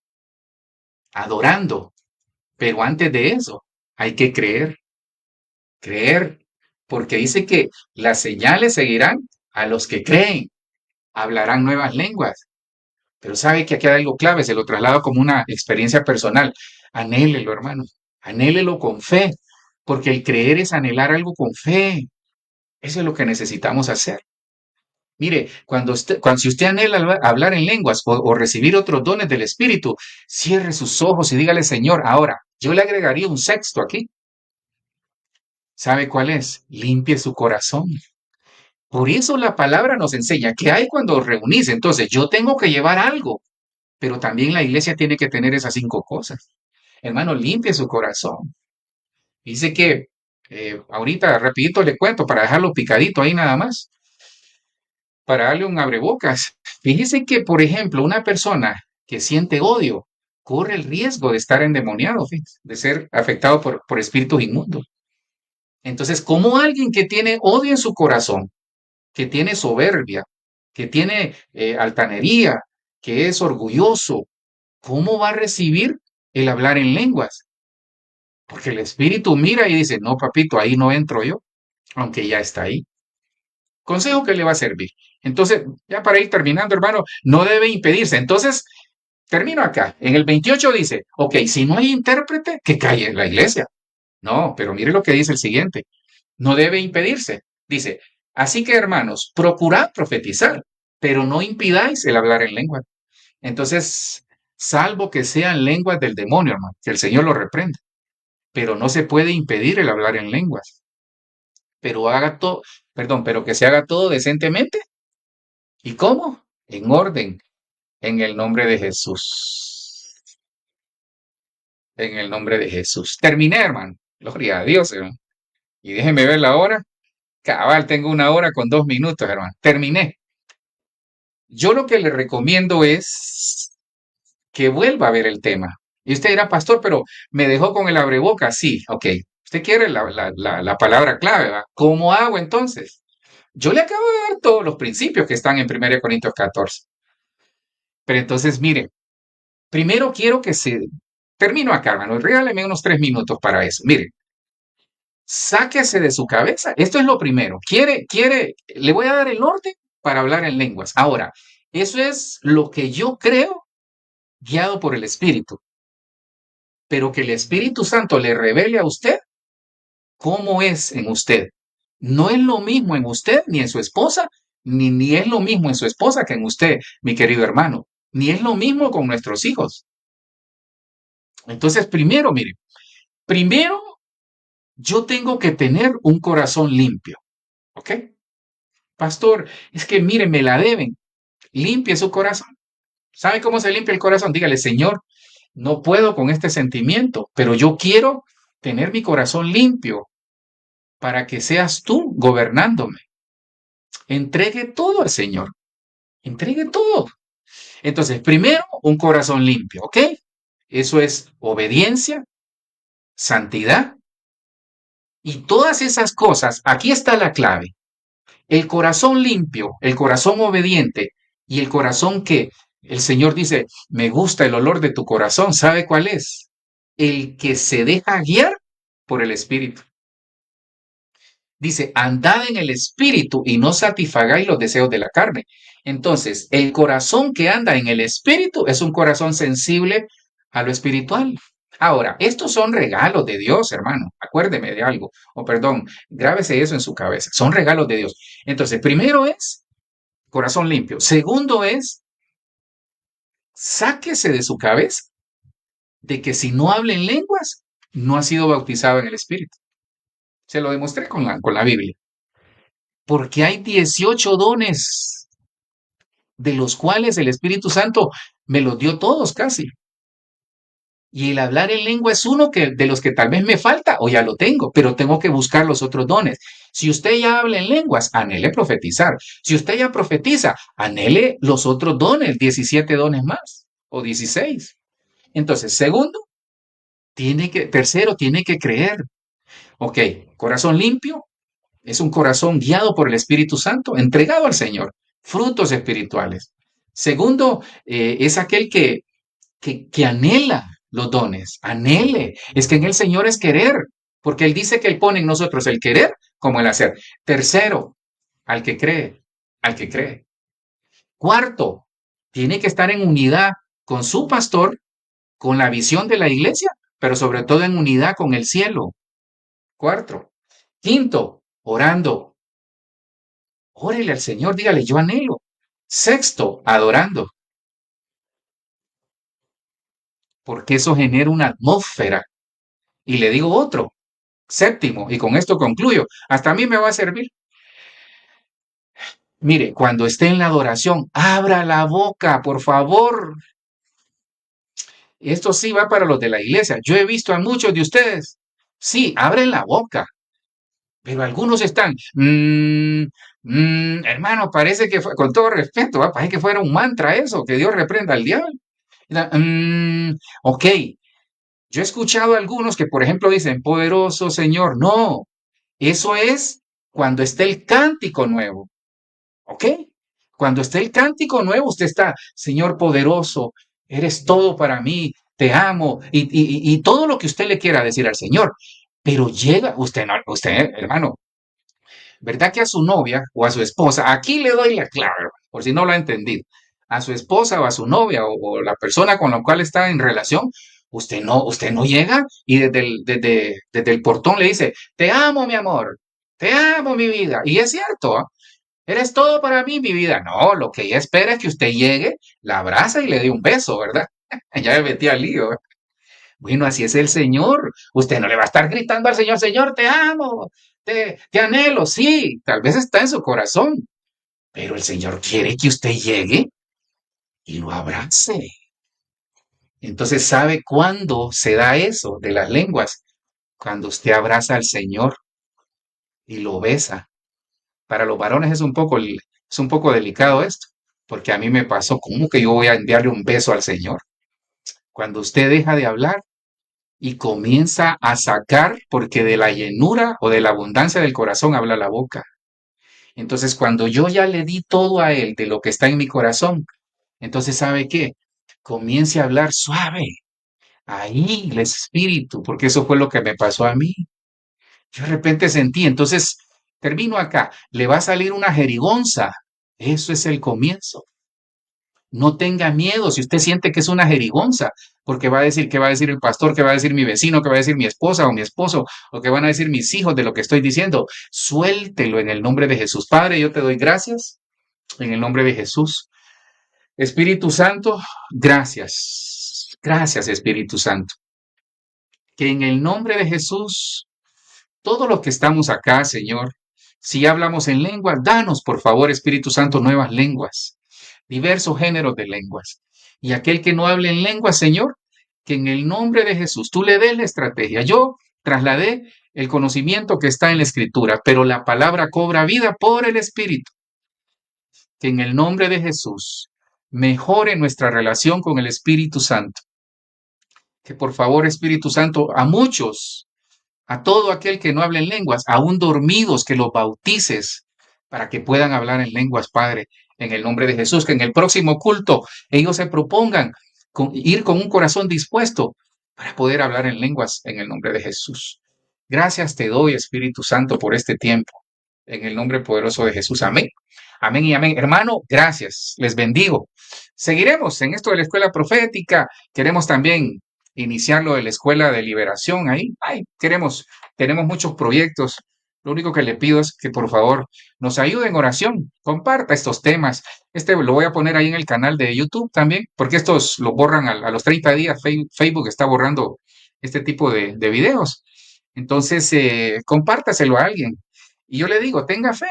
adorando. Pero antes de eso, hay que creer, porque dice que las señales seguirán a los que creen, hablarán nuevas lenguas. Pero sabe que aquí hay algo clave, se lo traslado como una experiencia personal. Anhélelo, hermano, anhélelo con fe, porque el creer es anhelar algo con fe. Eso es lo que necesitamos hacer. Mire, si usted anhela hablar en lenguas o recibir otros dones del Espíritu, cierre sus ojos y dígale, Señor, ahora, yo le agregaría un sexto aquí. ¿Sabe cuál es? Limpie su corazón. Por eso la palabra nos enseña que hay cuando reunís. Entonces, yo tengo que llevar algo, pero también la iglesia tiene que tener esas 5 cosas. Hermano, limpie su corazón. Dice que Ahorita rapidito le cuento para dejarlo picadito ahí nada más, para darle un abrebocas. Fíjese que, por ejemplo, una persona que siente odio corre el riesgo de estar endemoniado, fíjese, de ser afectado por espíritus inmundos. Entonces, ¿cómo alguien que tiene odio en su corazón, que tiene soberbia, que tiene altanería, que es orgulloso, cómo va a recibir el hablar en lenguas? Porque el espíritu mira y dice, no, papito, ahí no entro yo, aunque ya está ahí. Consejo que le va a servir. Entonces, ya para ir terminando, hermano, no debe impedirse. Entonces, termino acá. En el 28 dice, ok, si no hay intérprete, que calle en la iglesia. No, pero mire lo que dice el siguiente. No debe impedirse. Dice, así que hermanos, procurad profetizar, pero no impidáis el hablar en lengua. Entonces, salvo que sean lenguas del demonio, hermano, que el Señor lo reprenda, pero no se puede impedir el hablar en lenguas. Pero haga todo, perdón, pero que se haga todo decentemente. ¿Y cómo? En orden, en el nombre de Jesús. En el nombre de Jesús. Terminé, hermano. Gloria a Dios, hermano. Y déjeme ver la hora. Cabal, tengo 1 hora con 2 minutos, hermano. Terminé. Yo lo que le recomiendo es que vuelva a ver el tema. Y usted dirá, pastor, pero me dejó con el abreboca. Sí, ok. Usted quiere la palabra clave, ¿va? ¿Cómo hago entonces? Yo le acabo de dar todos los principios que están en 1 Corintios 14. Pero entonces, mire, primero quiero que se... Termino acá, hermano. Regáleme unos 3 minutos para eso. Mire, sáquese de su cabeza. Esto es lo primero. Le voy a dar el orden para hablar en lenguas. Ahora, eso es lo que yo creo guiado por el Espíritu. Pero que el Espíritu Santo le revele a usted cómo es en usted. No es lo mismo en usted ni en su esposa, ni es lo mismo en su esposa que en usted, mi querido hermano. Ni es lo mismo con nuestros hijos. Entonces, primero, mire, primero yo tengo que tener un corazón limpio, ¿ok? Pastor, es que mire, me la deben. Limpie su corazón. ¿Sabe cómo se limpia el corazón? Dígale, Señor, no puedo con este sentimiento, pero yo quiero tener mi corazón limpio para que seas tú gobernándome. Entregue todo al Señor. Entregue todo. Entonces, primero, un corazón limpio, ¿ok? Eso es obediencia, santidad y todas esas cosas. Aquí está la clave. El corazón limpio, el corazón obediente y el corazón que el Señor dice, me gusta el olor de tu corazón. ¿Sabe cuál es? El que se deja guiar por el Espíritu. Dice, andad en el Espíritu y no satisfagáis los deseos de la carne. Entonces, el corazón que anda en el Espíritu es un corazón sensible a lo espiritual. Ahora, estos son regalos de Dios, hermano. Acuérdeme de algo. O perdón, grábese eso en su cabeza. Son regalos de Dios. Entonces, primero es corazón limpio. Segundo es, sáquese de su cabeza de que si no habla en lenguas, no ha sido bautizado en el Espíritu. Se lo demostré con la Biblia. Porque hay 18 dones, de los cuales el Espíritu Santo me los dio todos casi. Y el hablar en lengua es uno de los que tal vez me falta o ya lo tengo, pero tengo que buscar los otros dones. Si usted ya habla en lenguas, anhele profetizar. Si usted ya profetiza, anhele los otros dones, 17 dones más o 16. Entonces, tercero, tiene que creer. Ok, corazón limpio es un corazón guiado por el Espíritu Santo, entregado al Señor, frutos espirituales. Segundo, es aquel que anhela los dones, anhele. Es que en el Señor es querer, porque Él dice que Él pone en nosotros el querer como el hacer. Tercero, al que cree, al que cree. Cuarto, tiene que estar en unidad con su pastor, con la visión de la iglesia, pero sobre todo en unidad con el cielo. Cuarto. Quinto, orando. Órele al Señor, dígale, yo anhelo. Sexto, adorando, porque eso genera una atmósfera. Y le digo otro, séptimo, y con esto concluyo, hasta a mí me va a servir. Mire, cuando esté en la adoración, abra la boca, por favor. Esto sí va para los de la iglesia. Yo he visto a muchos de ustedes. Sí, abren la boca. Pero algunos están, hermano, parece que fue, con todo respeto, parece que fuera un mantra eso, que Dios reprenda al diablo. Ok, yo he escuchado a algunos que, por ejemplo, dicen, poderoso Señor. No, eso es cuando esté el cántico nuevo. ¿Ok? Cuando esté el cántico nuevo, usted está, Señor poderoso, eres todo para mí, te amo, y todo lo que usted le quiera decir al Señor. Pero llega, usted, no, usted, hermano, ¿verdad que a su novia o a su esposa, aquí le doy la clave, por si no lo ha entendido, a su esposa o a su novia o la persona con la cual está en relación, usted no llega y desde el portón le dice, te amo, mi amor, te amo, mi vida. Y es cierto, ¿ah? Eres todo para mí, mi vida. No, lo que ella espera es que usted llegue, la abraza y le dé un beso, ¿verdad? Ya me metí al lío. Bueno, así es el Señor. Usted no le va a estar gritando al Señor, Señor, te amo, te anhelo. Sí, tal vez está en su corazón, pero el Señor quiere que usted llegue y lo abrace. Entonces, ¿sabe cuándo se da eso de las lenguas? Cuando usted abraza al Señor y lo besa. Para los varones es un poco delicado esto, porque a mí me pasó, ¿cómo que yo voy a enviarle un beso al Señor? Cuando usted deja de hablar y comienza a sacar, porque de la llenura o de la abundancia del corazón habla la boca. Entonces, cuando yo ya le di todo a Él de lo que está en mi corazón, entonces, ¿sabe qué? Comience a hablar suave. Ahí el espíritu, porque eso fue lo que me pasó a mí. Yo de repente sentí, entonces, termino acá, le va a salir una jerigonza. Eso es el comienzo. No tenga miedo si usted siente que es una jerigonza, porque va a decir, ¿qué va a decir el pastor? ¿Qué va a decir mi vecino? ¿Qué va a decir mi esposa o mi esposo? ¿O qué van a decir mis hijos de lo que estoy diciendo? Suéltelo en el nombre de Jesús. Padre, yo te doy gracias en el nombre de Jesús. Espíritu Santo, gracias. Gracias, Espíritu Santo. Que en el nombre de Jesús, todos los que estamos acá, Señor, si hablamos en lengua, danos, por favor, Espíritu Santo, nuevas lenguas, diversos géneros de lenguas. Y aquel que no hable en lengua, Señor, que en el nombre de Jesús tú le des la estrategia. Yo trasladé el conocimiento que está en la Escritura, pero la palabra cobra vida por el Espíritu. Que en el nombre de Jesús mejore nuestra relación con el Espíritu Santo. Que por favor, Espíritu Santo, a muchos, a todo aquel que no hable en lenguas, aún dormidos, que los bautices para que puedan hablar en lenguas, Padre, en el nombre de Jesús, que en el próximo culto ellos se propongan ir con un corazón dispuesto para poder hablar en lenguas en el nombre de Jesús. Gracias te doy, Espíritu Santo, por este tiempo, en el nombre poderoso de Jesús. Amén. Amén y amén. Hermano, gracias. Les bendigo. Seguiremos en esto de la escuela profética. Queremos también iniciar lo de la escuela de liberación ahí. Ay, tenemos muchos proyectos. Lo único que le pido es que por favor nos ayude en oración, comparta estos temas. Este lo voy a poner ahí en el canal de YouTube también, porque estos lo borran a los 30 días. Facebook está borrando este tipo de videos. Entonces, compártaselo a alguien. Y yo le digo, tenga fe,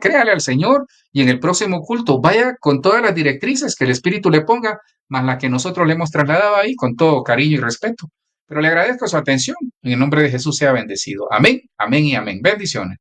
créale al Señor y en el próximo culto vaya con todas las directrices que el Espíritu le ponga, más la que nosotros le hemos trasladado ahí con todo cariño y respeto. Pero le agradezco su atención. En el nombre de Jesús sea bendecido. Amén, amén y amén. Bendiciones.